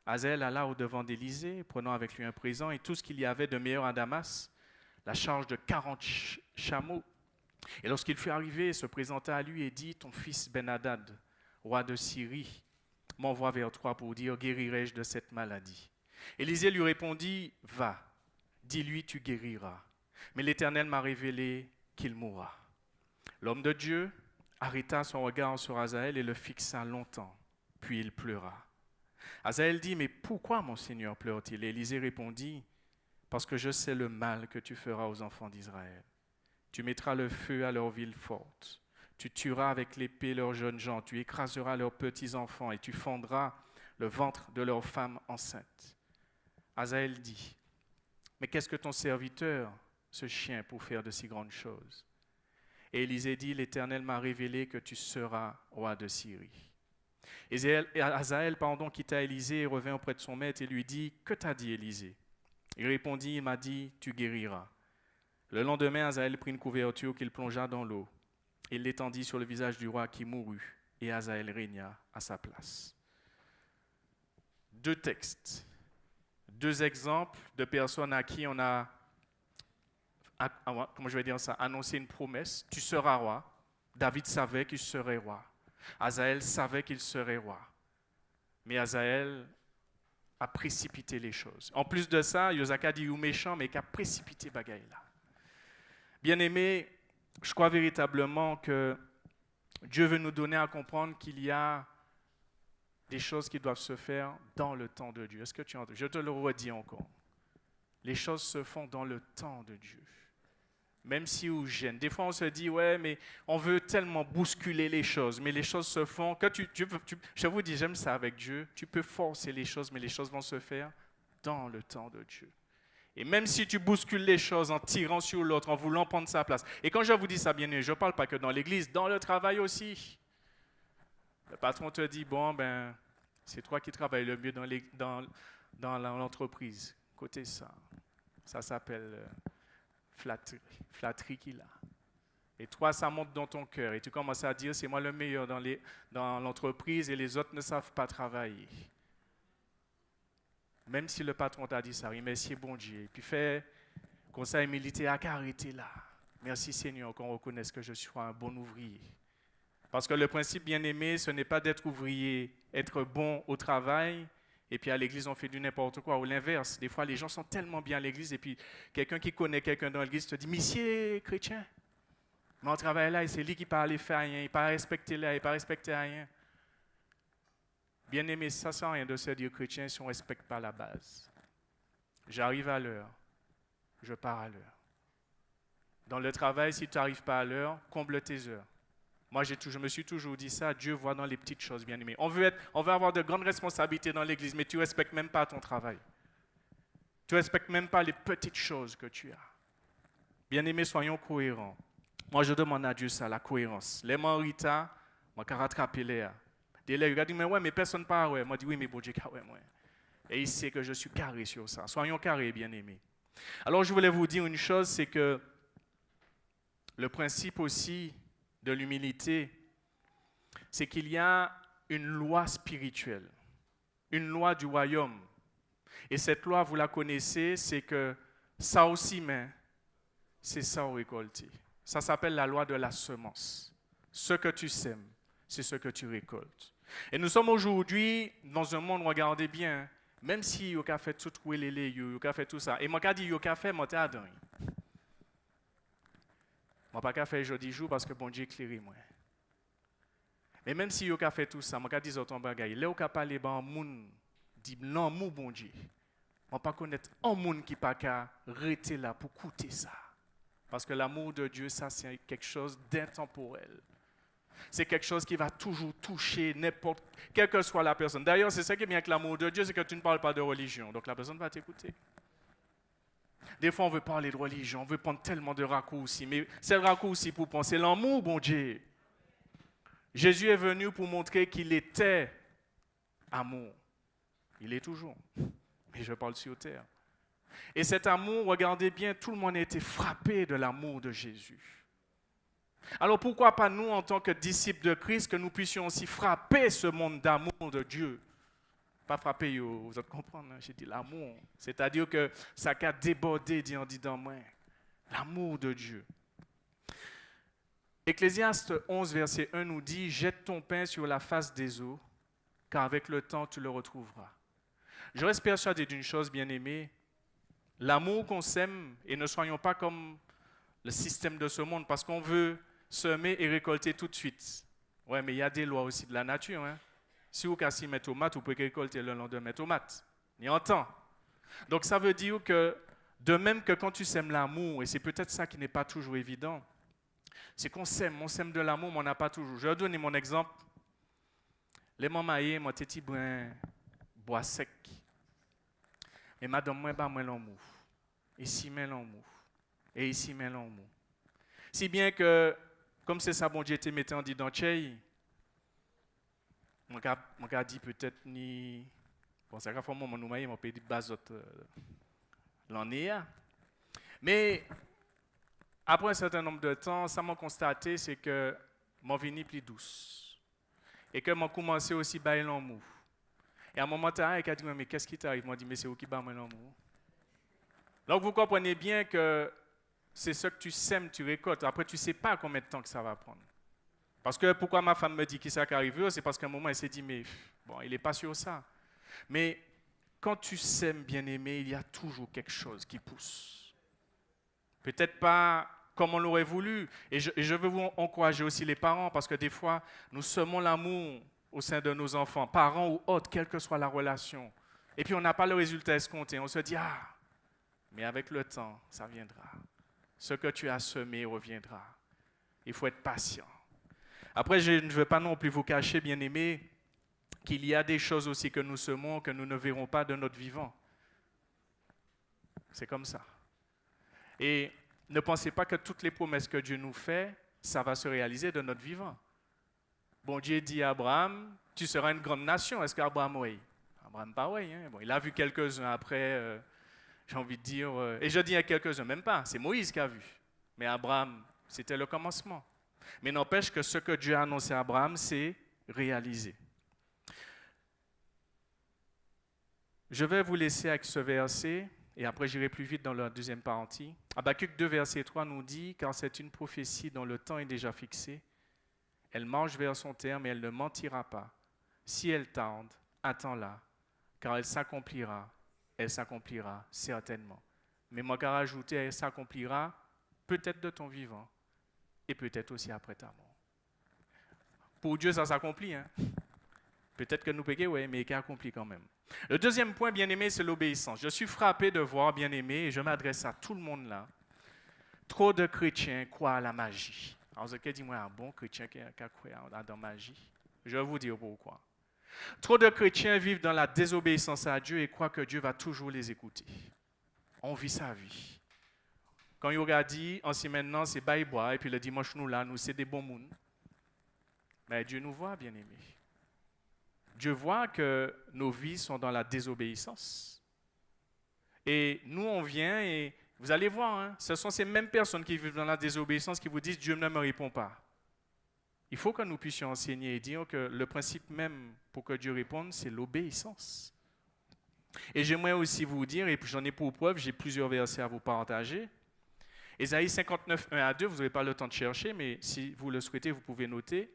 C: Hazaël alla au-devant d'Élisée, prenant avec lui un présent et tout ce qu'il y avait de meilleur à Damas, la charge de 40 chameaux. Et lorsqu'il fut arrivé, il se présenta à lui et dit, ton fils Ben-Hadad, roi de Syrie, m'envoie vers toi pour dire, guérirai-je de cette maladie? Élisée lui répondit, va, dis-lui, tu guériras. Mais l'Éternel m'a révélé qu'il mourra. L'homme de Dieu arrêta son regard sur Hazaël et le fixa longtemps, puis il pleura. Hazaël dit, mais pourquoi mon Seigneur pleure-t-il? Et Élisée répondit, parce que je sais le mal que tu feras aux enfants d'Israël. Tu mettras le feu à leurs villes fortes. Tu tueras avec l'épée leurs jeunes gens. Tu écraseras leurs petits-enfants et tu fendras le ventre de leurs femmes enceintes. Hazaël dit, mais qu'est-ce que ton serviteur, ce chien, pour faire de si grandes choses? Et Élisée dit, l'Éternel m'a révélé que tu seras roi de Syrie. Et Hazaël, quitta Élisée et revint auprès de son maître et lui dit, que t'a dit Élisée? Il répondit, il m'a dit, tu guériras. Le lendemain, Hazaël prit une couverture qu'il plongea dans l'eau. Il l'étendit sur le visage du roi qui mourut, et Hazaël régna à sa place. Deux textes, deux exemples de personnes à qui on a, annoncé une promesse. Tu seras roi. David savait qu'il serait roi. Hazaël savait qu'il serait roi. Mais Hazaël a précipité les choses. En plus de ça, Yosaka dit « ou méchant », mais qui a précipité bagaille là. Bien-aimés, je crois véritablement que Dieu veut nous donner à comprendre qu'il y a des choses qui doivent se faire dans le temps de Dieu. Est-ce que tu entends? Je te le redis encore. Les choses se font dans le temps de Dieu. Même si on gêne. Des fois, on se dit, ouais, mais on veut tellement bousculer les choses. Mais les choses se font. Je vous dis, j'aime ça avec Dieu. Tu peux forcer les choses, mais les choses vont se faire dans le temps de Dieu. Et même si tu bouscules les choses en tirant sur l'autre, en voulant prendre sa place. Et quand je vous dis ça, bien sûr, je ne parle pas que dans l'église, dans le travail aussi. Le patron te dit, bon, ben, c'est toi qui travailles le mieux dans l'entreprise. Côté ça. Ça s'appelle flatterie qu'il a. Et toi, ça monte dans ton cœur. Et tu commences à dire, c'est moi le meilleur dans l'entreprise et les autres ne savent pas travailler. Même si le patron t'a dit ça, oui, merci bon Dieu. Et puis fait conseil militaire à arrêter là. Merci Seigneur qu'on reconnaisse que je suis un bon ouvrier. Parce que le principe bien-aimé, ce n'est pas d'être ouvrier, être bon au travail, et puis à l'église on fait du n'importe quoi, ou l'inverse. Des fois les gens sont tellement bien à l'église, et puis quelqu'un qui connaît quelqu'un dans l'église te dit, monsieur chrétien, mais on travaille là, et c'est lui qui parle faire rien, il ne pas respecter là, il ne pas respecter rien. Bien-aimé, ça ne sert à rien de se dire chrétien si on ne respecte pas la base. J'arrive à l'heure, je pars à l'heure. Dans le travail, si tu n'arrives pas à l'heure, comble tes heures. Moi, je me suis toujours dit ça, Dieu voit dans les petites choses, bien-aimé. On veut avoir de grandes responsabilités dans l'église, mais tu ne respectes même pas ton travail. Tu ne respectes même pas les petites choses que tu as. Bien-aimé, soyons cohérents. Moi, je demande à Dieu ça, la cohérence. Les Rita, moi, je vais rattraper les. Il a dit, mais ouais, mais personne ne parle. Ouais. Moi, je dis, oui, mais bon Dieu, ouais, moi. Et il sait que je suis carré sur ça. Soyons carrés, bien-aimés. Alors, je voulais vous dire une chose, c'est que le principe aussi de l'humilité, c'est qu'il y a une loi spirituelle, une loi du royaume. Et cette loi, vous la connaissez, c'est que ça aussi, mais c'est ça au récolté. Ça s'appelle la loi de la semence. Ce que tu sèmes, c'est ce que tu récoltes. Et nous sommes aujourd'hui dans un monde, regardez bien, même si vous avez fait tout vous avez fait tout ça. Et moi, quand je dis vous avez fait, moi, je suis dedans. Moi, pas qu'à faire jeudi jour parce que bon Dieu éclairé moi. Mais même si vous avez fait tout ça, moi, quand je dis autant bagaille, là, vous avez parlé de monde, dit non, mon bon Dieu. Moi, pas connaître un monde qui pas qu'à rester là pour écouter ça. Parce que l'amour de Dieu, ça, c'est quelque chose d'intemporel. C'est quelque chose qui va toujours toucher n'importe, quelle que soit la personne. D'ailleurs, c'est ça qui est bien avec l'amour de Dieu, c'est que tu ne parles pas de religion. Donc la personne va t'écouter. Des fois, on veut parler de religion, on veut prendre tellement de raccourcis. Mais c'est le raccourci pour penser l'amour, bon Dieu. Jésus est venu pour montrer qu'il était amour. Il est toujours. Mais je parle sur terre. Et cet amour, regardez bien, tout le monde a été frappé de l'amour de Jésus. Alors pourquoi pas nous, en tant que disciples de Christ, que nous puissions aussi frapper ce monde d'amour de Dieu? Pas frapper, vous allez comprendre, j'ai dit l'amour. C'est-à-dire que ça a débordé, dit dans moi, l'amour de Dieu. Ecclésiaste 11, verset 1 nous dit « Jette ton pain sur la face des eaux, car avec le temps tu le retrouveras. » Je reste persuadé d'une chose, bien-aimés, l'amour qu'on s'aime, et ne soyons pas comme le système de ce monde, parce qu'on veut semer et récolter tout de suite. Ouais, mais il y a des lois aussi de la nature. Hein? Si vous cassez mes tomates, vous pouvez récolter le lendemain tomates. Il y a un temps. Donc ça veut dire que, de même que quand tu sèmes l'amour, et c'est peut-être ça qui n'est pas toujours évident, c'est qu'on sème, on sème de l'amour, mais on n'a pas toujours. Je vais donner mon exemple. Les mamans, mon petit brin, bois sec. Et madame, moi, bah, moi, l'amour. Ici, mais l'amour. Et ici, mais l'amour. Si bien que, comme c'est ça, bon Dieu te mettait en dit dans Tchèi, mon gars dit peut-être ni. Bon, c'est qu'à fois, mon noumaï, mon pays de bazote l'année. Mais, après un certain nombre de temps, ça m'a constaté, c'est que mon vini plus douce. Et que m'a commencé aussi à bailler l'amour. Et à un moment donné, il a dit, mais qu'est-ce qui t'arrive? Moi, dit, mais c'est où qui bat moi l'amour? Donc, vous comprenez bien que c'est ce que tu sèmes, tu récoltes. Après, tu ne sais pas combien de temps que ça va prendre. Parce que pourquoi ma femme me dit qu'il s'est arrivé, c'est parce qu'à un moment, elle s'est dit, mais bon, il n'est pas sûr ça. Mais quand tu sèmes, bien-aimé, il y a toujours quelque chose qui pousse. Peut-être pas comme on l'aurait voulu. Et je veux vous encourager aussi les parents, parce que des fois, nous semons l'amour au sein de nos enfants, parents ou autres, quelle que soit la relation. Et puis, on n'a pas le résultat escompté. On se dit, ah, mais avec le temps, ça viendra. Ce que tu as semé reviendra. Il faut être patient. Après, je ne veux pas non plus vous cacher, bien-aimés, qu'il y a des choses aussi que nous semons que nous ne verrons pas de notre vivant. C'est comme ça. Et ne pensez pas que toutes les promesses que Dieu nous fait, ça va se réaliser de notre vivant. Bon, Dieu dit à Abraham, tu seras une grande nation. Est-ce qu'Abraham, oui? Abraham, pas oui. Hein? Bon, il a vu quelques-uns après, j'ai envie de dire, et je dis à quelques-uns, même pas, c'est Moïse qui a vu. Mais Abraham, c'était le commencement. Mais n'empêche que ce que Dieu a annoncé à Abraham, c'est réalisé. Je vais vous laisser avec ce verset, et après j'irai plus vite dans la deuxième partie. Habakkuk 2, verset 3 nous dit, car c'est une prophétie dont le temps est déjà fixé. Elle marche vers son terme et elle ne mentira pas. Si elle tarde, attends-la, car elle s'accomplira certainement. Mais moi, qu'à rajouter, elle s'accomplira peut-être de ton vivant et peut-être aussi après ta mort. Pour Dieu, ça s'accomplit. Hein? Peut-être que nous payons, oui, mais qui accomplit quand même. Le deuxième point, bien-aimé, c'est l'obéissance. Je suis frappé de voir, bien-aimé, et je m'adresse à tout le monde là, trop de chrétiens croient à la magie. Alors, ce dis-moi, un bon chrétien qui croit dans la magie. Je vais vous dire pourquoi. Trop de chrétiens vivent dans la désobéissance à Dieu et croient que Dieu va toujours les écouter. On vit sa vie. Quand il aura dit, en si maintenant, c'est bail bois, et puis le dimanche, nous, c'est des bons mouns. Mais Dieu nous voit, bien-aimés. Dieu voit que nos vies sont dans la désobéissance. Et nous, on vient et vous allez voir, hein, ce sont ces mêmes personnes qui vivent dans la désobéissance qui vous disent « Dieu ne me répond pas ». Il faut que nous puissions enseigner et dire que le principe même pour que Dieu réponde, c'est l'obéissance. Et j'aimerais aussi vous dire, et j'en ai pour preuve, j'ai plusieurs versets à vous partager. Ésaïe 59, 1 à 2, vous n'avez pas le temps de chercher, mais si vous le souhaitez, vous pouvez noter.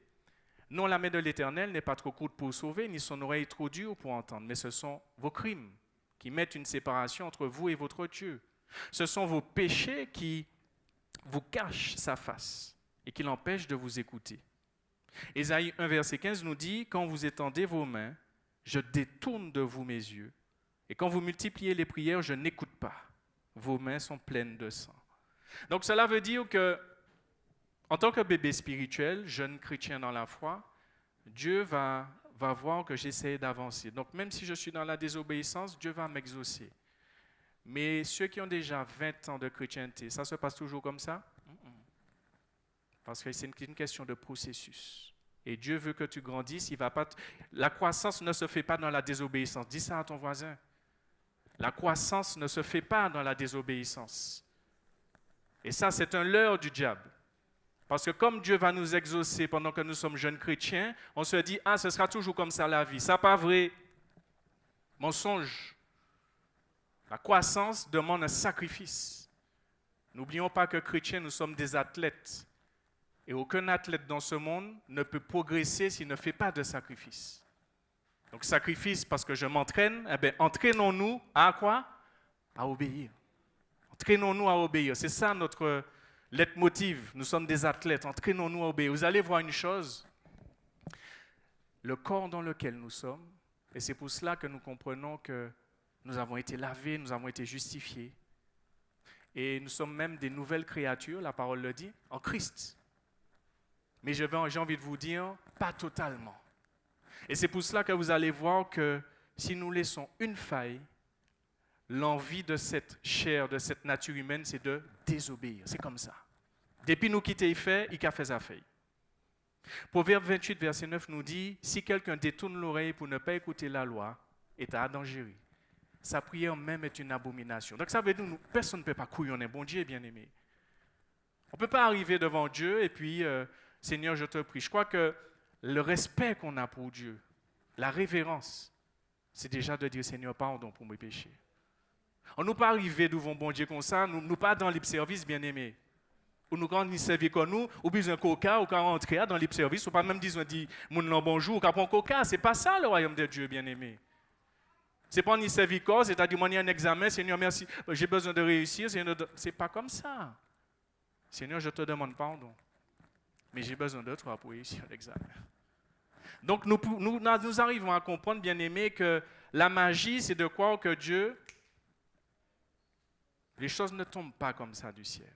C: « Non, la main de l'Éternel n'est pas trop courte pour sauver, ni son oreille trop dure pour entendre, mais ce sont vos crimes qui mettent une séparation entre vous et votre Dieu. Ce sont vos péchés qui vous cachent sa face et qui l'empêchent de vous écouter. » Ésaïe 1, verset 15 nous dit « Quand vous étendez vos mains, je détourne de vous mes yeux, et quand vous multipliez les prières, je n'écoute pas. Vos mains sont pleines de sang. » Donc cela veut dire que, en tant que bébé spirituel, jeune chrétien dans la foi, Dieu va voir que j'essaie d'avancer. Donc même si je suis dans la désobéissance, Dieu va m'exaucer. Mais ceux qui ont déjà 20 ans de chrétienté, ça se passe toujours comme ça? Parce que c'est une question de processus. Et Dieu veut que tu grandisses. Il va pas La croissance ne se fait pas dans la désobéissance. Dis ça à ton voisin. La croissance ne se fait pas dans la désobéissance. Et ça, c'est un leurre du diable. Parce que comme Dieu va nous exaucer pendant que nous sommes jeunes chrétiens, on se dit, ah, ce sera toujours comme ça la vie. Ça, pas vrai. Mensonge. La croissance demande un sacrifice. N'oublions pas que chrétiens, nous sommes des athlètes. Et aucun athlète dans ce monde ne peut progresser s'il ne fait pas de sacrifice. Donc sacrifice parce que je m'entraîne, eh bien, entraînons-nous à quoi? À obéir. Entraînons-nous à obéir. C'est ça notre leitmotiv. Nous sommes des athlètes, entraînons-nous à obéir. Vous allez voir une chose, le corps dans lequel nous sommes, et c'est pour cela que nous comprenons que nous avons été lavés, nous avons été justifiés. Et nous sommes même des nouvelles créatures, la parole le dit, en Christ. Mais j'ai envie de vous dire, pas totalement. Et c'est pour cela que vous allez voir que si nous laissons une faille, l'envie de cette chair, de cette nature humaine, c'est de désobéir. C'est comme ça. Depuis nous quitter, il a fait sa faille. Proverbe 28, verset 9 nous dit, si quelqu'un détourne l'oreille pour ne pas écouter la loi, est à danger. Sa prière même est une abomination. Donc ça veut dire que personne ne peut pas couillonner. Bon Dieu est bien aimé. On ne peut pas arriver devant Dieu et puis, Seigneur, je te prie. Je crois que le respect qu'on a pour Dieu, la révérence, c'est déjà de dire, Seigneur, pardon pour mes péchés. On ne peut pas arriver devant bon Dieu comme ça, nous pas dans lip service, bien aimé. Ou nous, quand nous servons comme nous, ou besoin de coca, ou quand on rentre dans lip service, ou pas même dire, mon nom bonjour, ou quand on coca. Ce n'est pas ça le royaume de Dieu, bien aimé. Ce n'est pas ni servir corps, c'est-à-dire, il y a un examen, Seigneur, merci, j'ai besoin de réussir. Ce n'est pas comme ça. Seigneur, je te demande pardon. Mais j'ai besoin de toi pour réussir l'examen. Donc, nous arrivons à comprendre, bien aimé, que la magie, c'est de croire que Dieu, les choses ne tombent pas comme ça du ciel.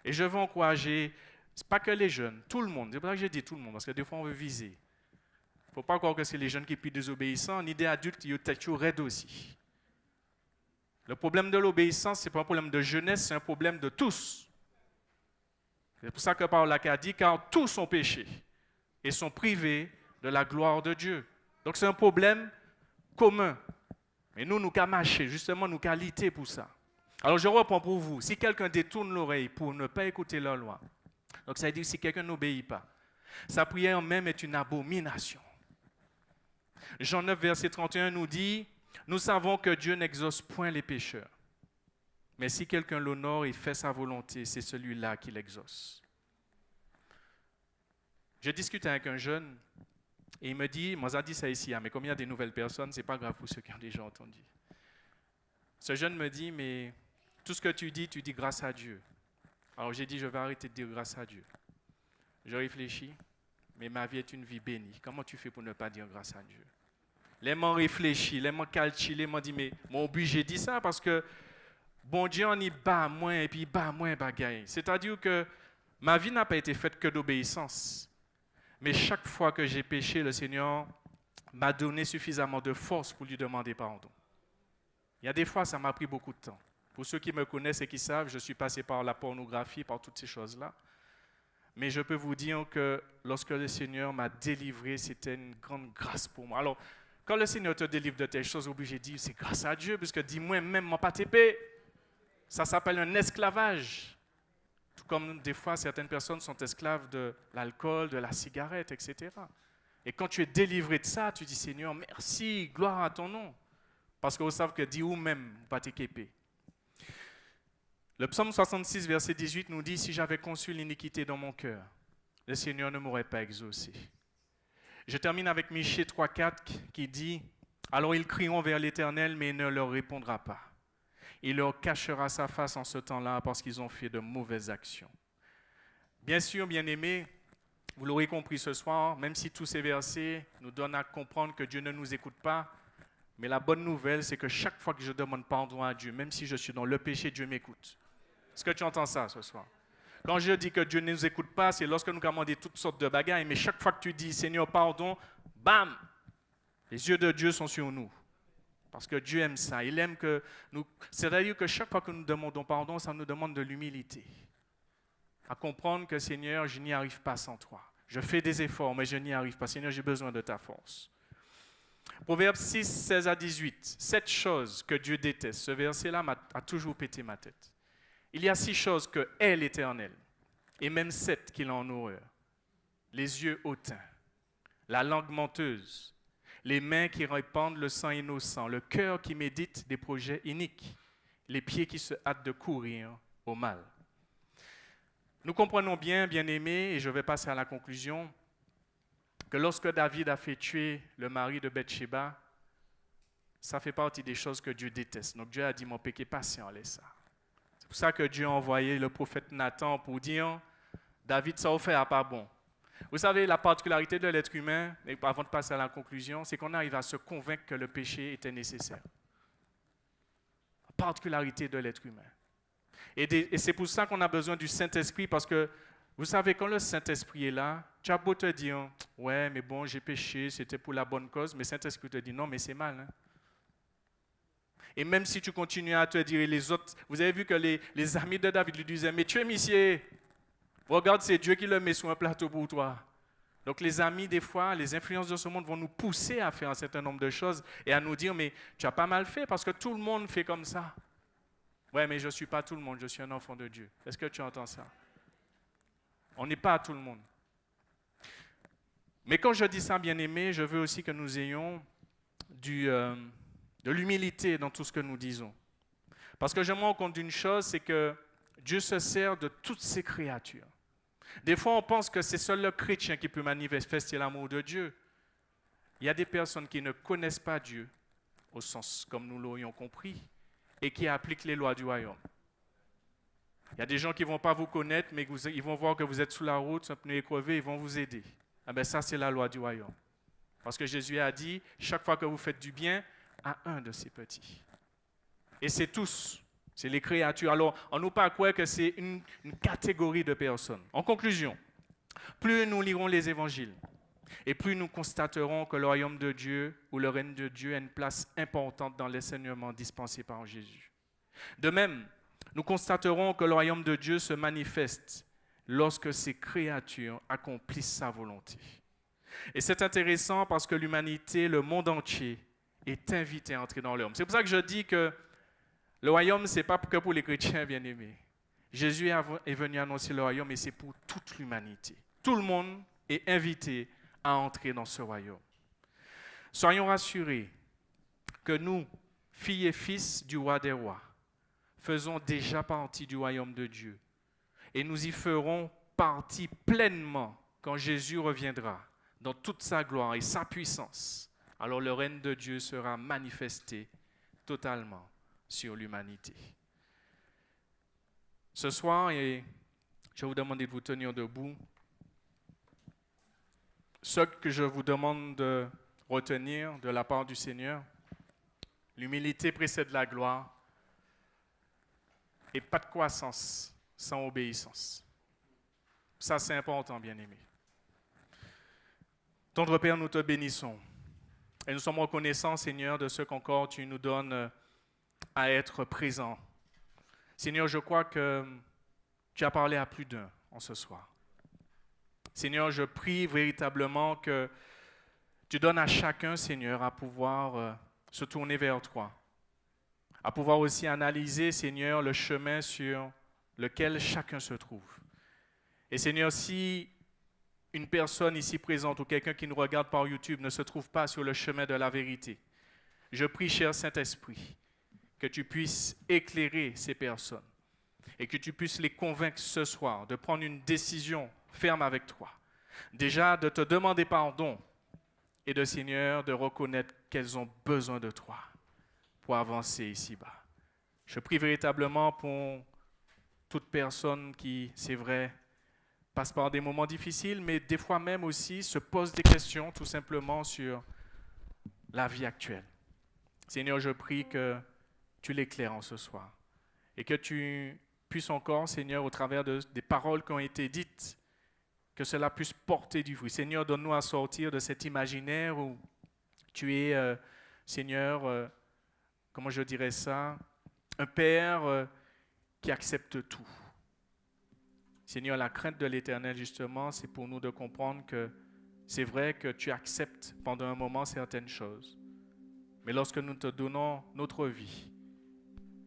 C: Et je veux encourager, ce n'est pas que les jeunes, tout le monde. C'est pour ça que j'ai dit tout le monde, parce que des fois, on veut viser. Il ne faut pas croire que c'est les jeunes qui sont plus désobéissants, ni des adultes qui sont raides aussi. Le problème de l'obéissance, ce n'est pas un problème de jeunesse, c'est un problème de tous. C'est pour ça que Paul a dit, car tous sont péchés et sont privés de la gloire de Dieu. Donc c'est un problème commun. Mais nous qu'à marcher, justement, nous qu'à lutter pour ça. Alors je reprends pour vous, si quelqu'un détourne l'oreille pour ne pas écouter la loi, donc ça veut dire si quelqu'un n'obéit pas, sa prière même est une abomination. Jean 9, verset 31 nous dit, nous savons que Dieu n'exauce point les pécheurs. Mais si quelqu'un l'honore et fait sa volonté, c'est celui-là qui l'exauce. Je discute avec un jeune et il me dit, moi j'ai dit ça ici, mais comme il y a des nouvelles personnes, ce n'est pas grave pour ceux qui ont déjà entendu. Ce jeune me dit, mais tout ce que tu dis grâce à Dieu. Alors j'ai dit, je vais arrêter de dire grâce à Dieu. Je réfléchis, mais ma vie est une vie bénie. Comment tu fais pour ne pas dire grâce à Dieu? Les m'ont réfléchi, les m'ont calculé, les m'ont dit, mais mon but, j'ai dit ça parce que bon Dieu en y bat moins et puis bat moins bagaille. C'est-à-dire que ma vie n'a pas été faite que d'obéissance. Mais chaque fois que j'ai péché, le Seigneur m'a donné suffisamment de force pour lui demander pardon. Il y a des fois, ça m'a pris beaucoup de temps. Pour ceux qui me connaissent et qui savent, je suis passé par la pornographie, par toutes ces choses-là. Mais je peux vous dire que lorsque le Seigneur m'a délivré, c'était une grande grâce pour moi. Alors, quand le Seigneur te délivre de telles choses, obligé de dire, c'est grâce à Dieu, puisque dis-moi, même mon patépé, ça s'appelle un esclavage. Tout comme des fois, certaines personnes sont esclaves de l'alcool, de la cigarette, etc. Et quand tu es délivré de ça, tu dis, Seigneur, merci, gloire à ton nom. Parce que vous savez que dis ou même, pas t'équiper. Le psaume 66, verset 18 nous dit, si j'avais conçu l'iniquité dans mon cœur, le Seigneur ne m'aurait pas exaucé. Je termine avec Michée 3,4 qui dit, alors ils crieront vers l'Éternel, mais il ne leur répondra pas. Il leur cachera sa face en ce temps-là parce qu'ils ont fait de mauvaises actions. Bien sûr, bien-aimés, vous l'aurez compris ce soir, même si tous ces versets nous donnent à comprendre que Dieu ne nous écoute pas, mais la bonne nouvelle, c'est que chaque fois que je demande pardon à Dieu, même si je suis dans le péché, Dieu m'écoute. Est-ce que tu entends ça ce soir? Quand je dis que Dieu ne nous écoute pas, c'est lorsque nous commandons toutes sortes de bagailles, mais chaque fois que tu dis, Seigneur, pardon, bam, les yeux de Dieu sont sur nous. Parce que Dieu aime ça. Il aime que nous... C'est-à-dire que chaque fois que nous demandons pardon, ça nous demande de l'humilité. À comprendre que, Seigneur, je n'y arrive pas sans toi. Je fais des efforts, mais je n'y arrive pas. Seigneur, j'ai besoin de ta force. Proverbe 6, 16 à 18. 7 choses que Dieu déteste. Ce verset-là a toujours pété ma tête. Il y a 6 choses que est l'Éternel, et même 7 qu'il a en horreur. Les yeux hautains, la langue menteuse, les mains qui répandent le sang innocent, le cœur qui médite des projets iniques, les pieds qui se hâtent de courir au mal. Nous comprenons bien, bien-aimés, et je vais passer à la conclusion, que lorsque David a fait tuer le mari de Bathsheba, ça fait partie des choses que Dieu déteste. Donc Dieu a dit, mon péché patient, laisse ça. C'est pour ça que Dieu a envoyé le prophète Nathan pour dire, David, ça a fait à pas bon. Vous savez, la particularité de l'être humain, et avant de passer à la conclusion, c'est qu'on arrive à se convaincre que le péché était nécessaire. La particularité de l'être humain. Et c'est pour ça qu'on a besoin du Saint-Esprit, parce que, vous savez, quand le Saint-Esprit est là, tu as beau te dire, ouais, mais bon, j'ai péché, c'était pour la bonne cause, mais le Saint-Esprit te dit, non, mais c'est mal. Hein? Et même si tu continues à te dire, et les autres, vous avez vu que les amis de David lui disaient, mais tu es monsieur, regarde, c'est Dieu qui le met sur un plateau pour toi. Donc les amis, des fois, les influences de ce monde vont nous pousser à faire un certain nombre de choses et à nous dire, mais tu as pas mal fait parce que tout le monde fait comme ça. Ouais, mais je ne suis pas tout le monde, je suis un enfant de Dieu. Est-ce que tu entends ça? On n'est pas tout le monde. Mais quand je dis ça, bien-aimé, je veux aussi que nous ayons de l'humilité dans tout ce que nous disons. Parce que je me rends compte d'une chose, c'est que Dieu se sert de toutes ses créatures. Des fois, on pense que c'est seul le chrétien qui peut manifester l'amour de Dieu. Il y a des personnes qui ne connaissent pas Dieu, au sens comme nous l'aurions compris, et qui appliquent les lois du royaume. Il y a des gens qui ne vont pas vous connaître, mais ils vont voir que vous êtes sous la route, un pneu est crevé, ils vont vous aider. Ah ben ça, c'est la loi du royaume. Parce que Jésus a dit, chaque fois que vous faites du bien à un de ces petits. Et c'est tous. C'est les créatures. Alors, on ne peut pas croire que c'est une catégorie de personnes. En conclusion, plus nous lirons les évangiles et plus nous constaterons que le royaume de Dieu ou le règne de Dieu a une place importante dans l'enseignement dispensé par Jésus. De même, nous constaterons que le royaume de Dieu se manifeste lorsque ses créatures accomplissent sa volonté. Et c'est intéressant parce que l'humanité, le monde entier, est invité à entrer dans le royaume. C'est pour ça que je dis que le royaume, ce n'est pas que pour les chrétiens bien-aimés. Jésus est venu annoncer le royaume et c'est pour toute l'humanité. Tout le monde est invité à entrer dans ce royaume. Soyons rassurés que nous, filles et fils du roi des rois, faisons déjà partie du royaume de Dieu. Et nous y ferons partie pleinement quand Jésus reviendra dans toute sa gloire et sa puissance. Alors le règne de Dieu sera manifesté totalement sur l'humanité. Ce soir, et je vais vous demander de vous tenir debout. Ce que je vous demande de retenir de la part du Seigneur, l'humilité précède la gloire et pas de croissance sans obéissance. Ça, c'est important, bien-aimé. Tendre Père, nous te bénissons et nous sommes reconnaissants, Seigneur, de ce qu'encore tu nous donnes à être présent. Seigneur, je crois que tu as parlé à plus d'un en ce soir. Seigneur, je prie véritablement que tu donnes à chacun, Seigneur, à pouvoir se tourner vers toi, à pouvoir aussi analyser, Seigneur, le chemin sur lequel chacun se trouve. Et Seigneur, si une personne ici présente ou quelqu'un qui nous regarde par YouTube ne se trouve pas sur le chemin de la vérité, je prie, cher Saint-Esprit, que tu puisses éclairer ces personnes et que tu puisses les convaincre ce soir de prendre une décision ferme avec toi. Déjà, de te demander pardon et de, Seigneur, de reconnaître qu'elles ont besoin de toi pour avancer ici-bas. Je prie véritablement pour toute personne qui, c'est vrai, passe par des moments difficiles, mais des fois même aussi se pose des questions tout simplement sur la vie actuelle. Seigneur, je prie que tu l'éclaires en ce soir et que tu puisses encore, Seigneur, au travers des paroles qui ont été dites, que cela puisse porter du fruit. Seigneur, donne-nous à sortir de cet imaginaire où tu es, Seigneur, comment je dirais ça, un Père qui accepte tout. Seigneur, la crainte de l'Éternel, justement, c'est pour nous de comprendre que c'est vrai que tu acceptes pendant un moment certaines choses. Mais lorsque nous te donnons notre vie,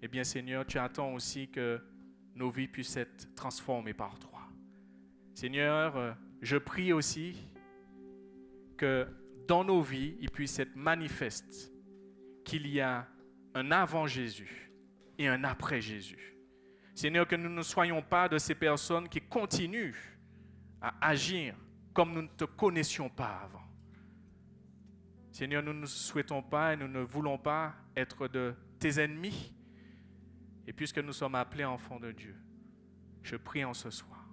C: eh bien, Seigneur, tu attends aussi que nos vies puissent être transformées par toi. Seigneur, je prie aussi que dans nos vies, il puisse être manifeste qu'il y a un avant Jésus et un après Jésus. Seigneur, que nous ne soyons pas de ces personnes qui continuent à agir comme nous ne te connaissions pas avant. Seigneur, nous ne souhaitons pas et nous ne voulons pas être de tes ennemis. Et puisque nous sommes appelés enfants de Dieu, je prie en ce soir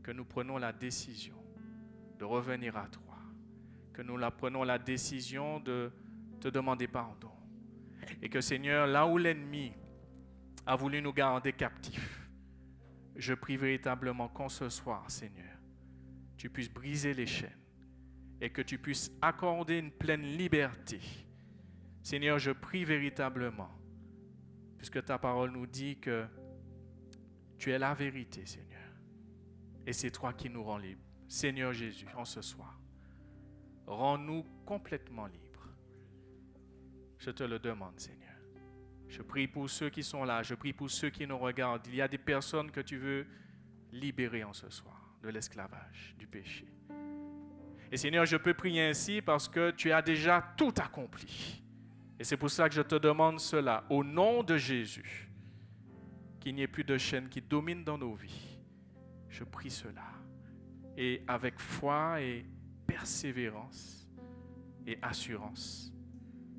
C: que nous prenions la décision de revenir à toi, que nous prenons la décision de te demander pardon. Et que Seigneur, là où l'ennemi a voulu nous garder captifs, je prie véritablement qu'en ce soir, Seigneur, tu puisses briser les chaînes et que tu puisses accorder une pleine liberté. Seigneur, je prie véritablement, puisque ta parole nous dit que tu es la vérité, Seigneur, et c'est toi qui nous rends libres. Seigneur Jésus, en ce soir, rends-nous complètement libres. Je te le demande, Seigneur. Je prie pour ceux qui sont là, je prie pour ceux qui nous regardent. Il y a des personnes que tu veux libérer en ce soir de l'esclavage, du péché. Et Seigneur, je peux prier ainsi parce que tu as déjà tout accompli. Et c'est pour ça que je te demande cela, au nom de Jésus, qu'il n'y ait plus de chaînes qui dominent dans nos vies. Je prie cela. Et avec foi et persévérance et assurance,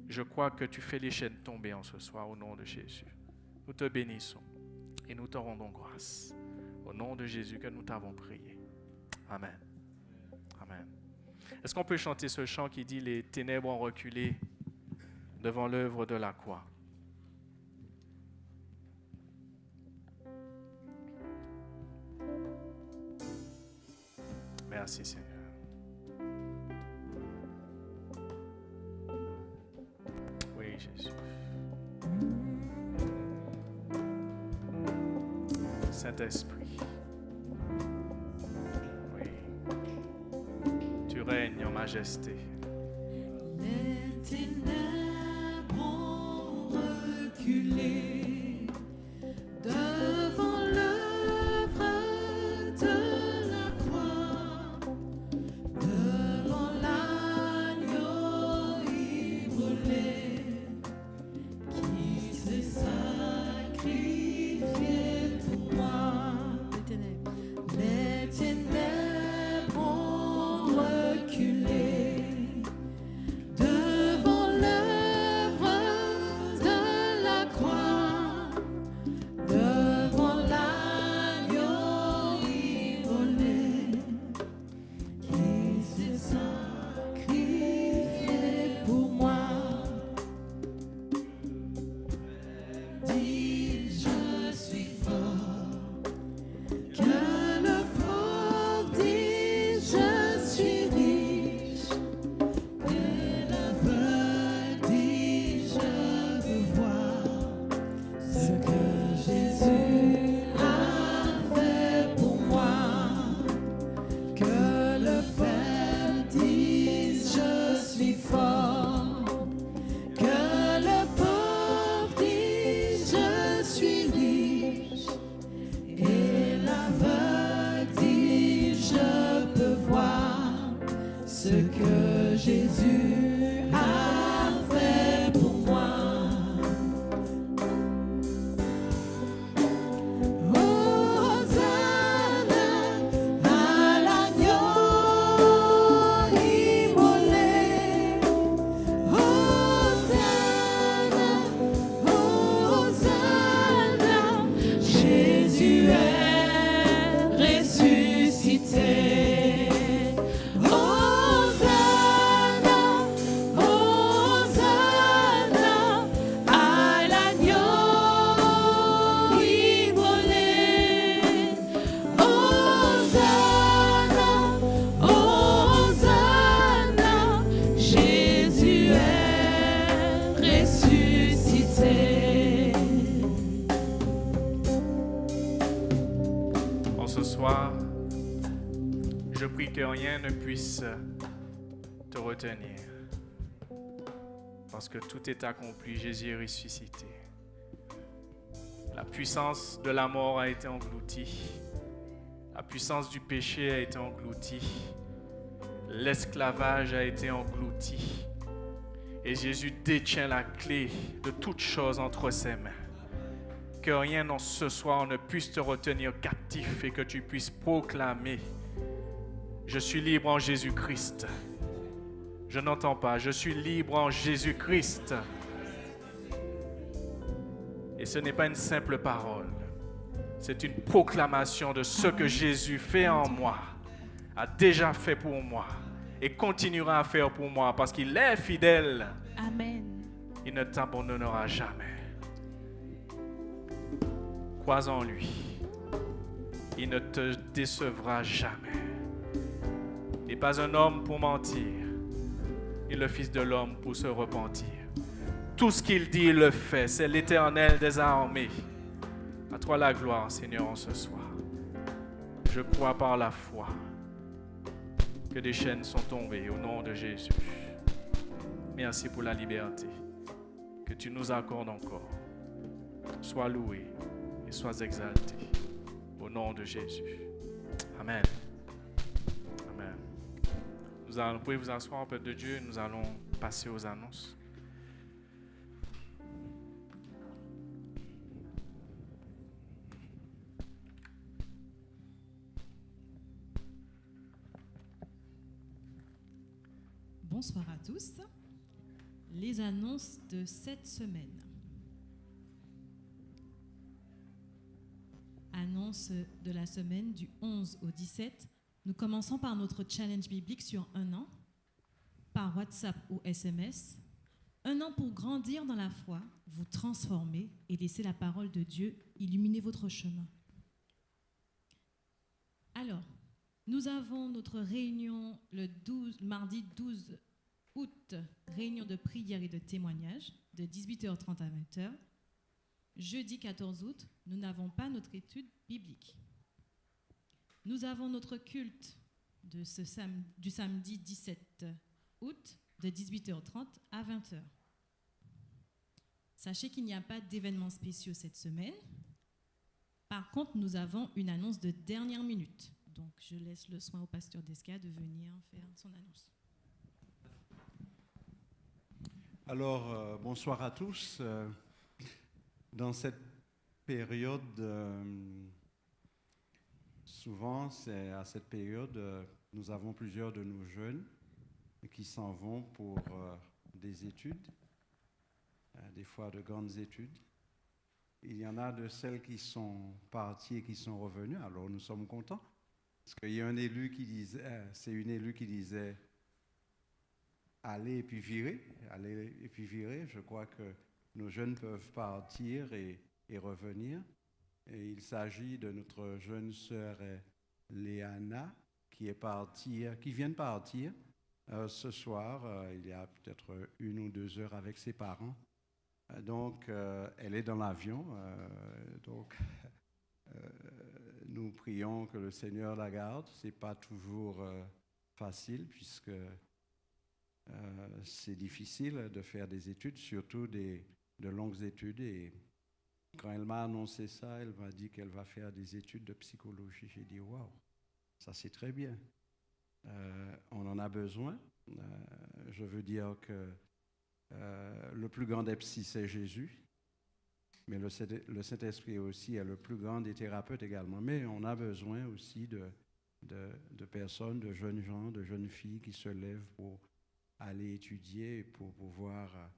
C: je crois que tu fais les chaînes tomber en ce soir au nom de Jésus. Nous te bénissons et nous te rendons grâce. Au nom de Jésus que nous t'avons prié. Amen. Amen. Est-ce qu'on peut chanter ce chant qui dit « Les ténèbres ont reculé devant l'œuvre de la croix ». Merci Seigneur. Oui Jésus. Saint-Esprit. Oui. Tu règnes en majesté.
B: Les ténèbres ont reculé devant l'œuvre de la croix, devant l'agneau immolé qui s'est sacrifié pour moi. Les ténèbres ont reculé devant l'œuvre de la croix, devant l'agneau immolé qui s'est sacrifié pour moi. Dis, je suis fort, que le pauvre dit, je suis riche, et l'aveugle dit, je veux voir ce que Jésus a fait pour moi. Que le faible dise, je suis fort, que le pauvre dise, je suis riche, et l'aveugle dit, je peux voir ce que Jésus a fait pour moi. Hosanna à l'agneau immolé. Hosanna, Hosanna, Jésus est ressuscité. Hosanna, Hosanna à l'agneau immolé. Hosanna, Hosanna, Jésus est ressuscité.
C: En ce soir, je prie que rien ne puisse te retenir. Parce que tout est accompli, Jésus est ressuscité. La puissance de la mort a été engloutie. La puissance du péché a été engloutie. L'esclavage a été englouti. Et Jésus détient la clé de toutes choses entre ses mains. que rien dans ce soir ne puisse te retenir captif et que tu puisses proclamer: je suis libre en Jésus-Christ. Je n'entends pas. Je suis libre en Jésus-Christ. Et ce n'est pas une simple parole. C'est une proclamation de ce que Jésus fait en moi, a déjà fait pour moi et continuera à faire pour moi parce qu'il est fidèle.
B: Amen.
C: Il ne t'abandonnera jamais. Crois en lui. Il ne te décevra jamais. Il n'est pas un homme pour mentir. Il est le Fils de l'homme pour se repentir. Tout ce qu'il dit, il le fait. C'est l'Éternel des armées. À toi la gloire, Seigneur, en ce soir. Je crois par la foi que des chaînes sont tombées au nom de Jésus. Merci pour la liberté que tu nous accordes encore. Sois loué et sois exalté au nom de Jésus. Amen. Amen. Vous pouvez vous asseoir, peuple de Dieu. Nous allons passer aux annonces.
D: Bonsoir à tous. Les annonces de cette semaine. Annonce de la semaine du 11 au 17. Nous commençons par notre challenge biblique sur 1 an, par WhatsApp ou SMS. 1 an pour grandir dans la foi, vous transformer et laisser la parole de Dieu illuminer votre chemin. Alors, nous avons notre réunion le mardi 12 août, réunion de prière et de témoignage de 18h30 à 20h. Jeudi 14 août, nous n'avons pas notre étude biblique. Nous avons notre culte du samedi 17 août de 18h30 à 20h. Sachez qu'il n'y a pas d'événements spéciaux cette semaine. Par contre, nous avons une annonce de dernière minute. Donc, je laisse le soin au pasteur Desca de venir faire son annonce.
E: Alors, bonsoir à tous. Dans cette période, souvent, c'est à cette période, nous avons plusieurs de nos jeunes qui s'en vont pour des études, des fois de grandes études. Il y en a de celles qui sont parties et qui sont revenues, alors nous sommes contents. Parce qu'il y a un élu qui disait, c'est une élue qui disait aller et puis virer, aller et puis virer. Je crois que nos jeunes peuvent partir et revenir. Et il s'agit de notre jeune sœur Léana qui vient de partir ce soir. Il y a peut-être 1 ou 2 heures avec ses parents. Donc, elle est dans l'avion. Nous prions que le Seigneur la garde. Ce n'est pas toujours facile puisque c'est difficile de faire des études, surtout de longues études. Et quand elle m'a annoncé ça, elle m'a dit qu'elle va faire des études de psychologie. J'ai dit, waouh, ça c'est très bien. On en a besoin. Je veux dire que le plus grand des psys, c'est Jésus. Mais le Saint-Esprit aussi est le plus grand des thérapeutes également. Mais on a besoin aussi de personnes, de jeunes gens, de jeunes filles qui se lèvent pour aller étudier et pour pouvoir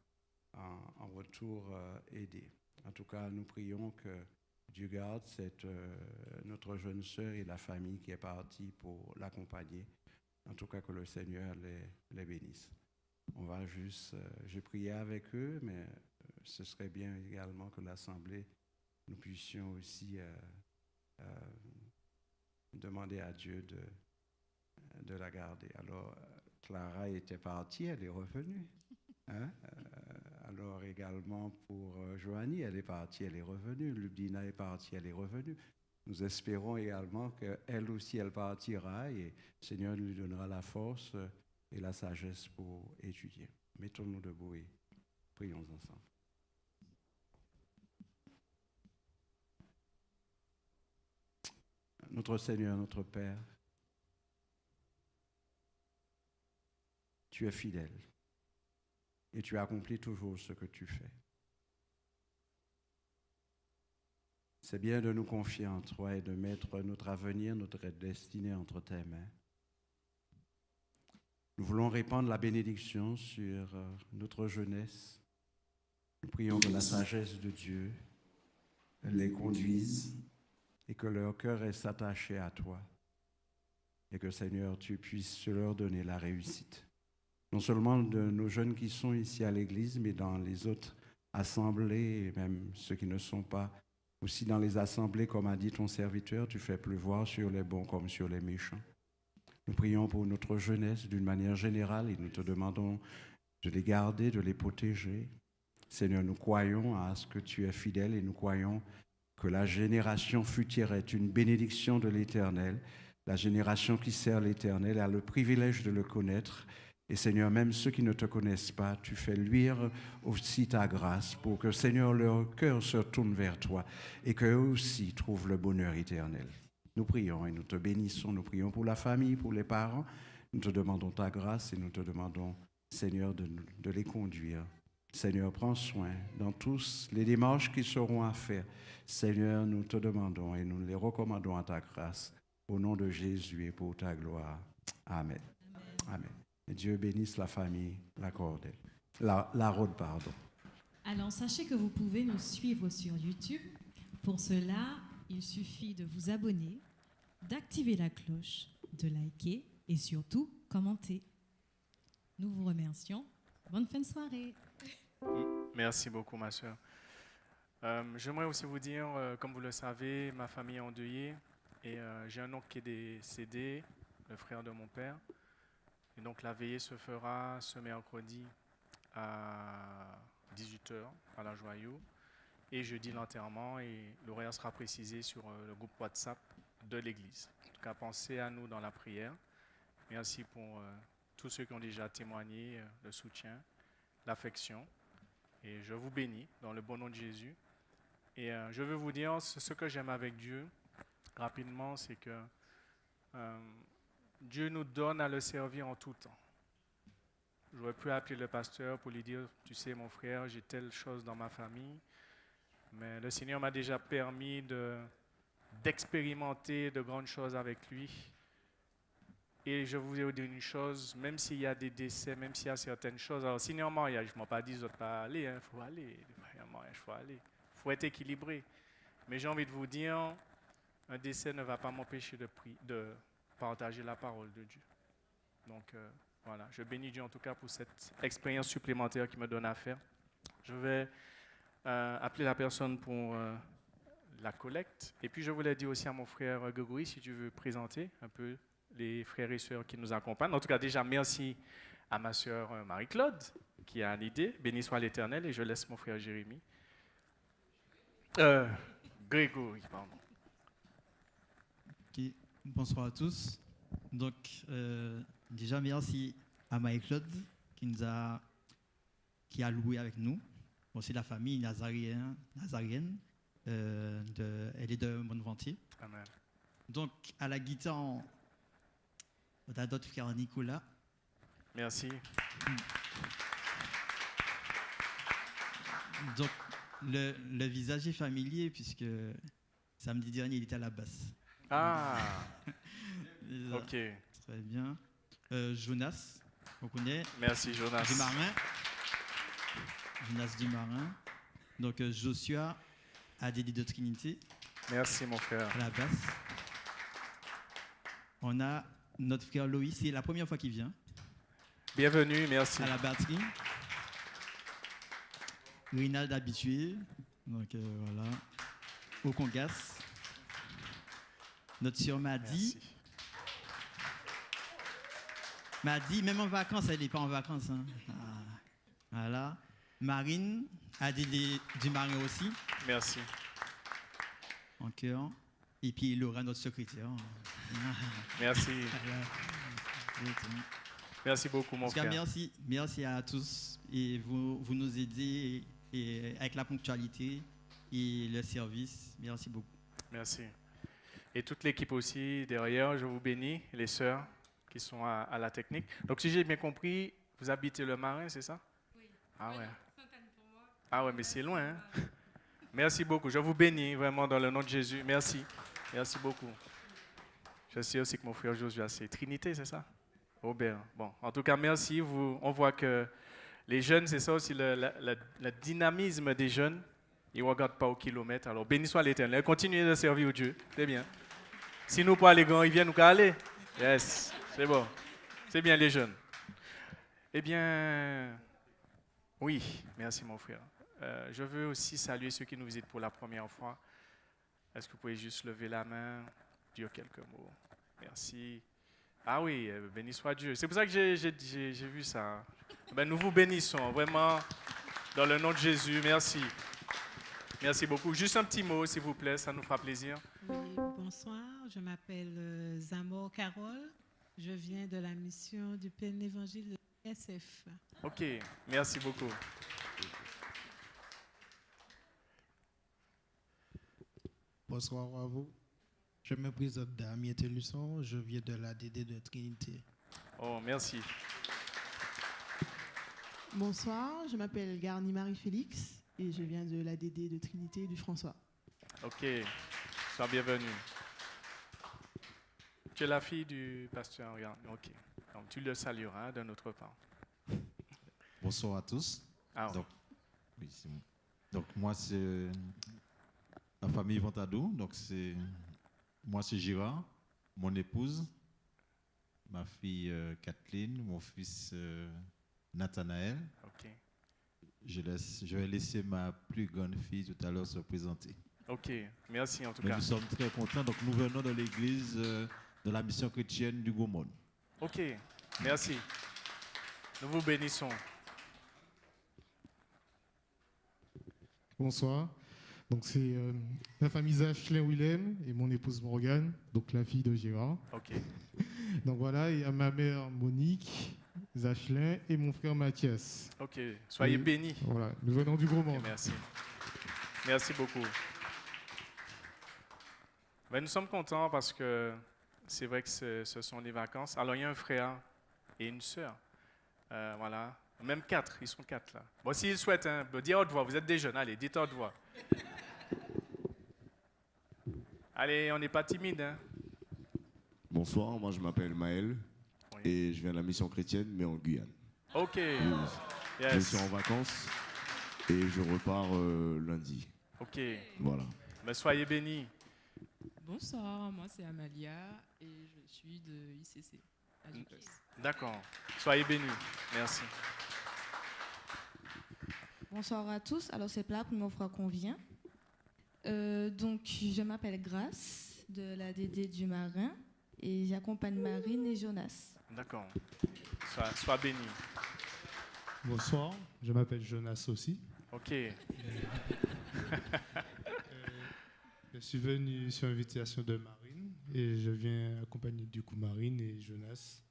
E: en retour aider. En tout cas, nous prions que Dieu garde notre jeune sœur et la famille qui est partie pour l'accompagner. En tout cas, que le Seigneur les bénisse. On va juste, j'ai prié avec eux, mais ce serait bien également que l'Assemblée, nous puissions aussi demander à Dieu de la garder. Alors, Clara était partie, elle est revenue. Hein? Alors également pour Joanie, elle est partie, elle est revenue. Lubdina est partie, elle est revenue. Nous espérons également qu'elle aussi, elle partira et le Seigneur lui donnera la force et la sagesse pour étudier. Mettons-nous debout et prions ensemble. Notre Seigneur, notre Père, tu es fidèle et tu accomplis toujours ce que tu fais. C'est bien de nous confier en toi et de mettre notre avenir, notre destinée entre tes mains. Nous voulons répandre la bénédiction sur notre jeunesse. Nous prions que la sagesse de Dieu les conduise et que leur cœur reste attaché à toi. Et que, Seigneur, tu puisses leur donner la réussite. Non seulement de nos jeunes qui sont ici à l'église, mais dans les autres assemblées, et même ceux qui ne sont pas. Aussi dans les assemblées, comme a dit ton serviteur, tu fais pleuvoir sur les bons comme sur les méchants. Nous prions pour notre jeunesse d'une manière générale et nous te demandons de les garder, de les protéger. Seigneur, nous croyons à ce que tu es fidèle et nous croyons que la génération future est une bénédiction de l'Éternel. La génération qui sert l'Éternel a le privilège de le connaître. Et Seigneur, même ceux qui ne te connaissent pas, tu fais luire aussi ta grâce pour que, Seigneur, leur cœur se tourne vers toi et qu'eux aussi trouvent le bonheur éternel. Nous prions et nous te bénissons. Nous prions pour la famille, pour les parents. Nous te demandons ta grâce et nous te demandons, Seigneur, de les conduire. Seigneur, prends soin dans tous les démarches qui seront à faire. Seigneur, nous te demandons et nous les recommandons à ta grâce. Au nom de Jésus et pour ta gloire. Amen. Amen. Et Dieu bénisse la famille, la Rôde, pardon.
D: Alors, sachez que vous pouvez nous suivre sur YouTube. Pour cela, il suffit de vous abonner, d'activer la cloche, de liker et surtout commenter. Nous vous remercions. Bonne fin de soirée.
C: Merci beaucoup, ma soeur. J'aimerais aussi vous dire, comme vous le savez, ma famille est endeuillée et j'ai un oncle qui est décédé, le frère de mon père. Et donc la veillée se fera ce mercredi à 18h à la Joyau et jeudi l'enterrement et l'horaire sera précisé sur le groupe WhatsApp de l'église. En tout cas, pensez à nous dans la prière. Merci pour tous ceux qui ont déjà témoigné le soutien, l'affection. Et je vous bénis dans le bon nom de Jésus. Et je veux vous dire, ce que j'aime avec Dieu, rapidement, c'est que Dieu nous donne à le servir en tout temps. J'aurais pu appeler le pasteur pour lui dire, tu sais mon frère, j'ai telle chose dans ma famille, mais le Seigneur m'a déjà permis d'expérimenter de grandes choses avec lui. Et je vous ai dit une chose, même s'il y a des décès, même s'il y a certaines choses, alors si un mariage, je ne m'en pas dit, je ne dois pas aller, il faut aller, un mariage, il faut aller, il faut être équilibré. Mais j'ai envie de vous dire, un décès ne va pas m'empêcher de partager la parole de Dieu. Donc voilà, je bénis Dieu en tout cas pour cette expérience supplémentaire qu'il me donne à faire. Je vais appeler la personne pour la collecte. Et puis je voulais dire aussi à mon frère Grégory, si tu veux présenter un peu les frères et sœurs qui nous accompagnent. En tout cas, déjà, merci à ma sœur Marie-Claude qui a l'idée. Béni soit l'Éternel. Et je laisse mon frère Jérémy. Grégory, pardon.
F: Okay. Bonsoir à tous. Donc, déjà, merci à Marie-Claude qui a loué avec nous. Aussi la famille nazarienne. Elle est de Montventy.
C: Amen.
F: Donc, à la guitare, on a d'autres frères Nicolas.
C: Merci.
F: Donc, le visage est familier puisque samedi dernier, il était à la basse.
C: Ah, ok.
F: Très bien. Jonas, on connaît.
C: Merci, Jonas.
F: Dumarin. Jonas Dumarin. Donc, Joshua, ADD de Trinité.
C: Merci, mon frère.
F: À la basse. On a notre frère Loïs, c'est la première fois qu'il vient.
C: Bienvenue, merci.
F: À la batterie. Rinald habitué. Donc voilà. Au congas. Notre sœur Madi.
C: Merci.
F: Madi, même en vacances, elle n'est pas en vacances. Hein. Ah, voilà. Marine, ADD du Marin aussi.
C: Merci.
F: En cœur. Et puis Laura, notre secrétaire.
C: Merci. Merci beaucoup, mon frère.
F: Merci à tous. Et vous nous aidez et avec la ponctualité et le service. Merci beaucoup.
C: Merci. Et toute l'équipe aussi derrière, je vous bénis, les sœurs qui sont à la technique. Donc, si j'ai bien compris, vous habitez le Marin, c'est ça? Oui. Ah ouais. Ah ouais, mais c'est loin, hein? Merci beaucoup. Je vous bénis vraiment dans le nom de Jésus. Merci. Merci beaucoup. Je sais aussi que mon frère Josué, c'est Trinité, c'est ça? Robert. Bon, en tout cas, merci. On voit que les jeunes, c'est ça aussi, le dynamisme des jeunes. Ils ne regardent pas au kilomètre. Alors, béni soit l'Éternel. Continuez de servir Dieu. C'est bien. Si nous pas les grands, ils viennent nous caler. Yes, c'est bon. C'est bien les jeunes. Eh bien, oui, merci mon frère. Je veux aussi saluer ceux qui nous visitent pour la première fois. Est-ce que vous pouvez juste lever la main, dire quelques mots? Merci. Ah oui, béni soit Dieu. C'est pour ça que j'ai vu ça. Ben, nous vous bénissons vraiment dans le nom de Jésus. Merci. Merci beaucoup. Juste un petit mot, s'il vous plaît, ça nous fera plaisir.
G: Oui, bonsoir, je m'appelle Zamor Carole. Je viens de la mission du plein évangile de SF.
C: OK, merci beaucoup.
H: Bonsoir à vous. Je me présente Damien Telusson, je viens de l'ADD de Trinité.
C: Oh, merci.
I: Bonsoir, je m'appelle Garni Marie-Félix et je viens de l'ADD de Trinité du François.
C: OK, sois bienvenue. Tu es la fille du pasteur Garni. OK, donc tu le salueras de notre part.
J: Bonsoir à tous.
C: Ah,
J: donc, oui, c'est bon. Donc, moi, c'est la famille Ventadou. Donc, moi, c'est Gérard, mon épouse, ma fille Kathleen, mon fils Nathanaël.
C: OK.
J: Je vais laisser ma plus grande fille tout à l'heure se présenter.
C: OK, merci en tout
J: Mais
C: cas.
J: nous sommes très contents. Donc, nous venons de l'église de la mission chrétienne du Gaumont.
C: OK, merci. Nous vous bénissons.
K: Bonsoir. Donc c'est la famille Zachelin Willem et mon épouse Morgane, donc la fille de Gérard.
C: OK.
K: Donc voilà, il y a ma mère Monique Zachelin et mon frère Mathias.
C: OK, soyez bénis.
K: Voilà, nous venons du Gros Monde.
C: Merci. Merci beaucoup. Ben, nous sommes contents parce que c'est vrai que ce sont les vacances. Alors, il y a un frère et une sœur. Voilà. Même 4, ils sont 4 là. Bon, s'ils souhaitent, hein, dites à haute voix, vous êtes des jeunes, allez, dites à haute voix. Allez, on n'est pas timide. Hein.
L: Bonsoir, moi je m'appelle Maël et je viens de la mission chrétienne, mais en Guyane.
C: OK.
L: Yes. Je suis en vacances et je repars lundi.
C: OK.
L: Voilà.
C: Mais soyez bénis.
M: Bonsoir, moi c'est Amalia et je suis de ICC à Jupes.
C: D'accord. Soyez bénis. Merci.
N: Bonsoir à tous. Alors c'est la première fois qu'on vient. Donc je m'appelle Grace de la DD du Marin et j'accompagne Marine et Jonas.
C: D'accord. Sois béni.
K: Bonsoir, je m'appelle Jonas aussi.
C: OK.
K: Je suis venu sur invitation de Marine et je viens accompagner du coup Marine et Jonas.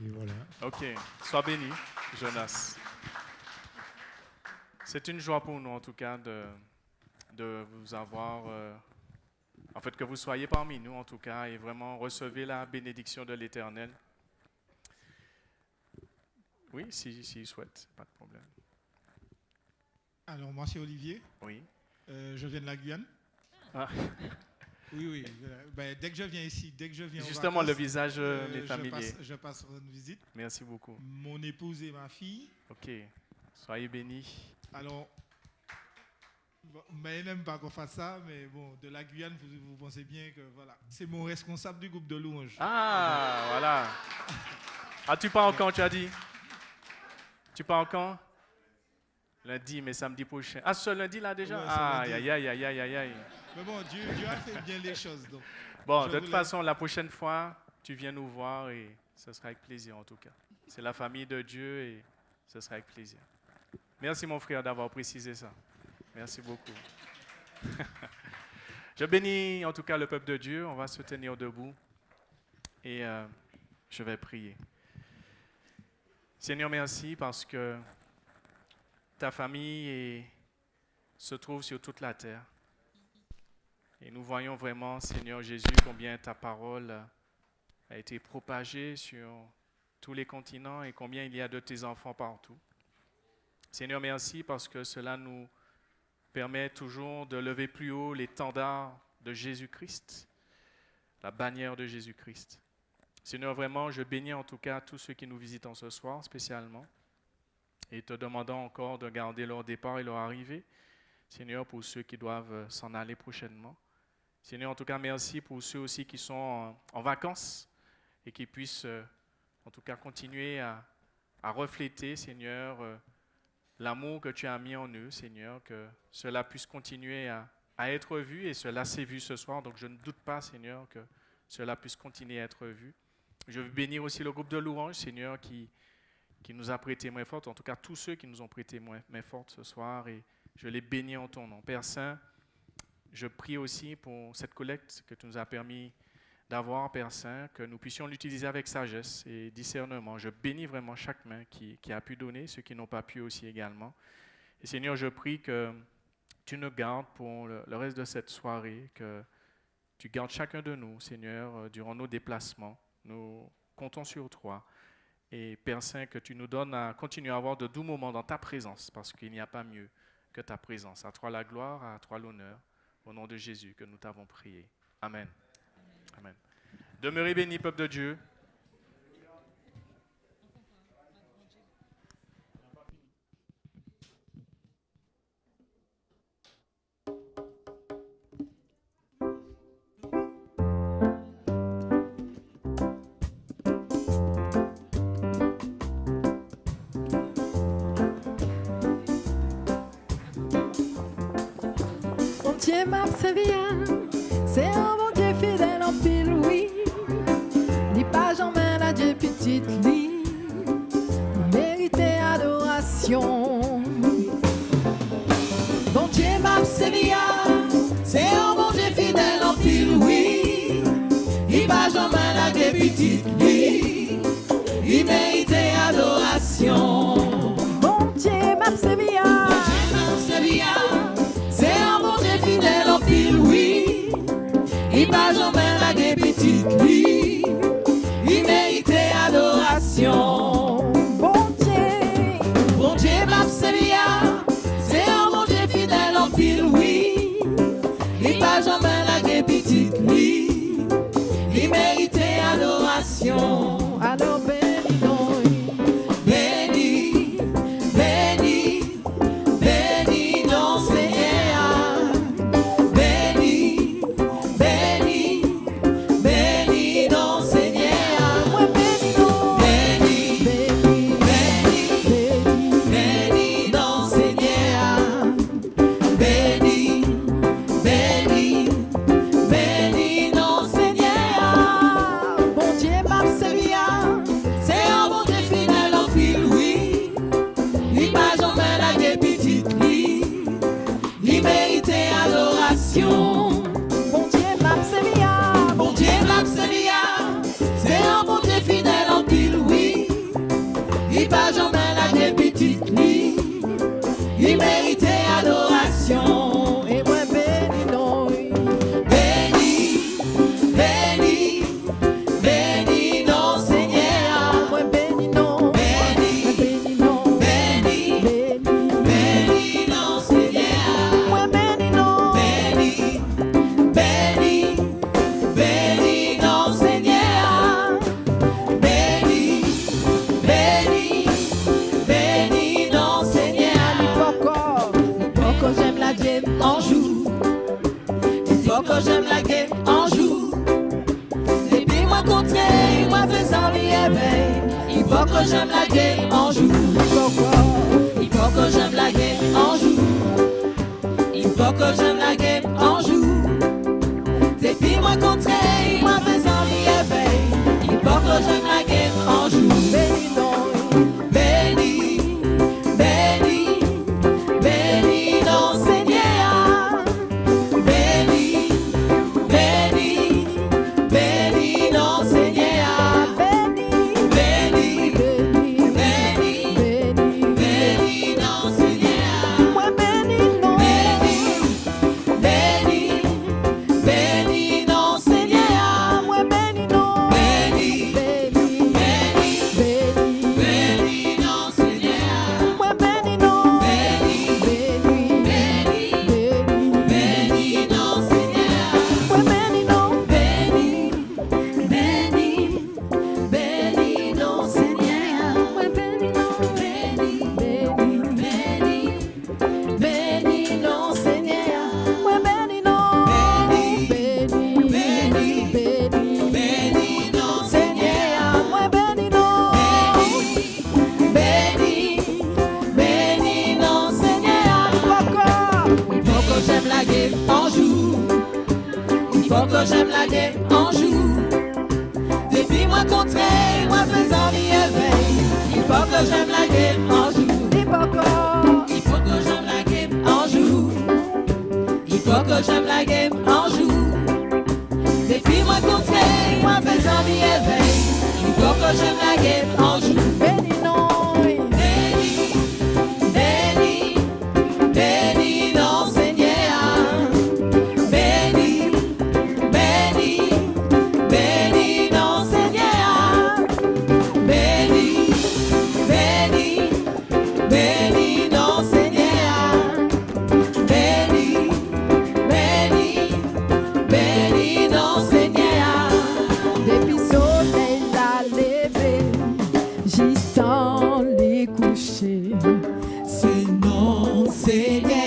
K: Et voilà.
C: OK. Sois béni, Jonas. C'est une joie pour nous, en tout cas, de vous avoir, en fait, que vous soyez parmi nous, en tout cas, et vraiment recevez la bénédiction de l'Éternel. Oui, s'il souhaite, pas de problème.
H: Alors, moi, c'est Olivier.
C: Oui.
H: Je viens de la Guyane.
C: Ah.
H: Oui. Ben, dès que je viens ici,
C: Justement,
H: vacances,
C: le visage est familier.
H: Je passe rendre visite.
C: Merci beaucoup.
H: Mon épouse et ma fille.
C: OK. Soyez bénis.
H: Alors, mais n'aime pas qu'on fasse ça, mais bon, de la Guyane, vous pensez bien que voilà, c'est mon responsable du groupe de louanges.
C: Ah, voilà. Ah, tu pars quand, tu as dit? Tu pars quand? Lundi, mais samedi prochain. Ah, ce lundi là déjà?
H: Ouais,
C: aïe.
H: Mais bon, Dieu a fait bien les choses. Donc.
C: Bon, de toute façon, la prochaine fois, tu viens nous voir et ce sera avec plaisir en tout cas. C'est la famille de Dieu et ce sera avec plaisir. Merci mon frère d'avoir précisé ça. Merci beaucoup. Je bénis en tout cas le peuple de Dieu. On va se tenir debout et je vais prier. Seigneur, merci parce que ta famille se trouve sur toute la terre. Et nous voyons vraiment, Seigneur Jésus, combien ta parole a été propagée sur tous les continents et combien il y a de tes enfants partout. Seigneur, merci parce que cela nous permet toujours de lever plus haut l'étendard de Jésus-Christ, la bannière de Jésus-Christ. Seigneur, vraiment, je bénis en tout cas tous ceux qui nous visitent en ce soir spécialement et te demandant encore de garder leur départ et leur arrivée. Seigneur, pour ceux qui doivent s'en aller prochainement. Seigneur, en tout cas, merci pour ceux aussi qui sont en vacances et qui puissent en tout cas continuer à refléter, Seigneur, l'amour que tu as mis en eux, Seigneur, que cela puisse continuer à être vu, et cela s'est vu ce soir, donc je ne doute pas, Seigneur, que cela puisse continuer à être vu. Je veux bénir aussi le groupe de louanges, Seigneur, qui nous a prêté main forte, en tout cas tous ceux qui nous ont prêté main forte ce soir, et je les bénis en ton nom. Père Saint, je prie aussi pour cette collecte que tu nous as permis d'avoir, Père Saint, que nous puissions l'utiliser avec sagesse et discernement. Je bénis vraiment chaque main qui a pu donner, ceux qui n'ont pas pu aussi également. Et Seigneur, je prie que tu nous gardes pour le reste de cette soirée, que tu gardes chacun de nous, Seigneur, durant nos déplacements. Nous comptons sur toi. Et Père Saint, que tu nous donnes à continuer à avoir de doux moments dans ta présence, parce qu'il n'y a pas mieux que ta présence. À toi la gloire, à toi l'honneur, au nom de Jésus que nous t'avons prié. Amen. Amen. Demeurez bénis, peuple de Dieu.
A: Mon Dieu m'a servi, c'est un bon Dieu fidèle en pile, oui. Dis pas j'en mets la Dieu petite lit, il méritait adoration.
B: Bon Dieu m'a servi, c'est un bon Dieu fidèle en pile, oui. Il va jamais la Dieu petite lit, il méritait adoration.
A: Bon Dieu m'a servi,
B: c'est un bon Dieu fidèle en pile, oui. Il va jamais la Dieu petite lit, il méritait adoration.
A: Bon
B: Dieu m'a servi, c'est un bon Dieu fidèle en pile, oui. Il va jamais la Dieu petite lit, il méritait adoration.
A: Alors bénis-nous,
B: bénis, bénis, bénis non Seigneur. Bénis, bénis, bénis non Seigneur. Bénis, bénis, bénis, bénis non Seigneur. Bénis, bénis, bénis non Seigneur.
A: bon Dieu m'a servi,
B: C'est un bon Dieu fidèle en pile, oui. Il m'a jamais la Dieu petite lit, il méritait adoration.
A: bon Dieu m'a servi,
B: Bon Dieu m'a servi, c'est un bon Dieu fidèle en pile, oui. Il m'a jamais la Dieu petite lit, il méritait adoration.
A: et moi bénis-nous,
B: Bénis, bénis, bénis non Seigneur.
A: moi bénis-nous, bénis-nous,
B: Bénis, bénis non Seigneur.
A: moi bénis-nous,
B: Bénis, bénis, bénis non Seigneur. Bénis, bénis, bénis non Seigneur.
A: Pourquoi j'aime la Dieu
B: En joue, il faut que j'aime la guerre en joue. Et puis moi contrer, moi faisant l'éveil. Il faut que j'aime la guerre en joue. Il faut que j'aime la guerre en joue. Il faut que j'aime la guerre en joue. Et puis moi contrer, moi faisant l'éveil. Il faut que j'aime la guerre en joue. Bénis, bénis, bénis non Seigneur. Bénis, bénis, bénis non Seigneur. Bénis, bénis, bénis, game un jour. Il faut que j'aime la game un jour. Il faut que j'aime la game un jour. Depuis moi contré, moi faisant mi éveil. Il faut que j'aime la game un jour. Béni non, béni, béni, béni non Seigneur. Béni, béni, béni non Seigneur. Béni, béni, béni non Seigneur. Béni, béni, béni non Seigneur.
A: Depuis soleil la levé, j'y sens les coucher.
B: C'est non Seigneur.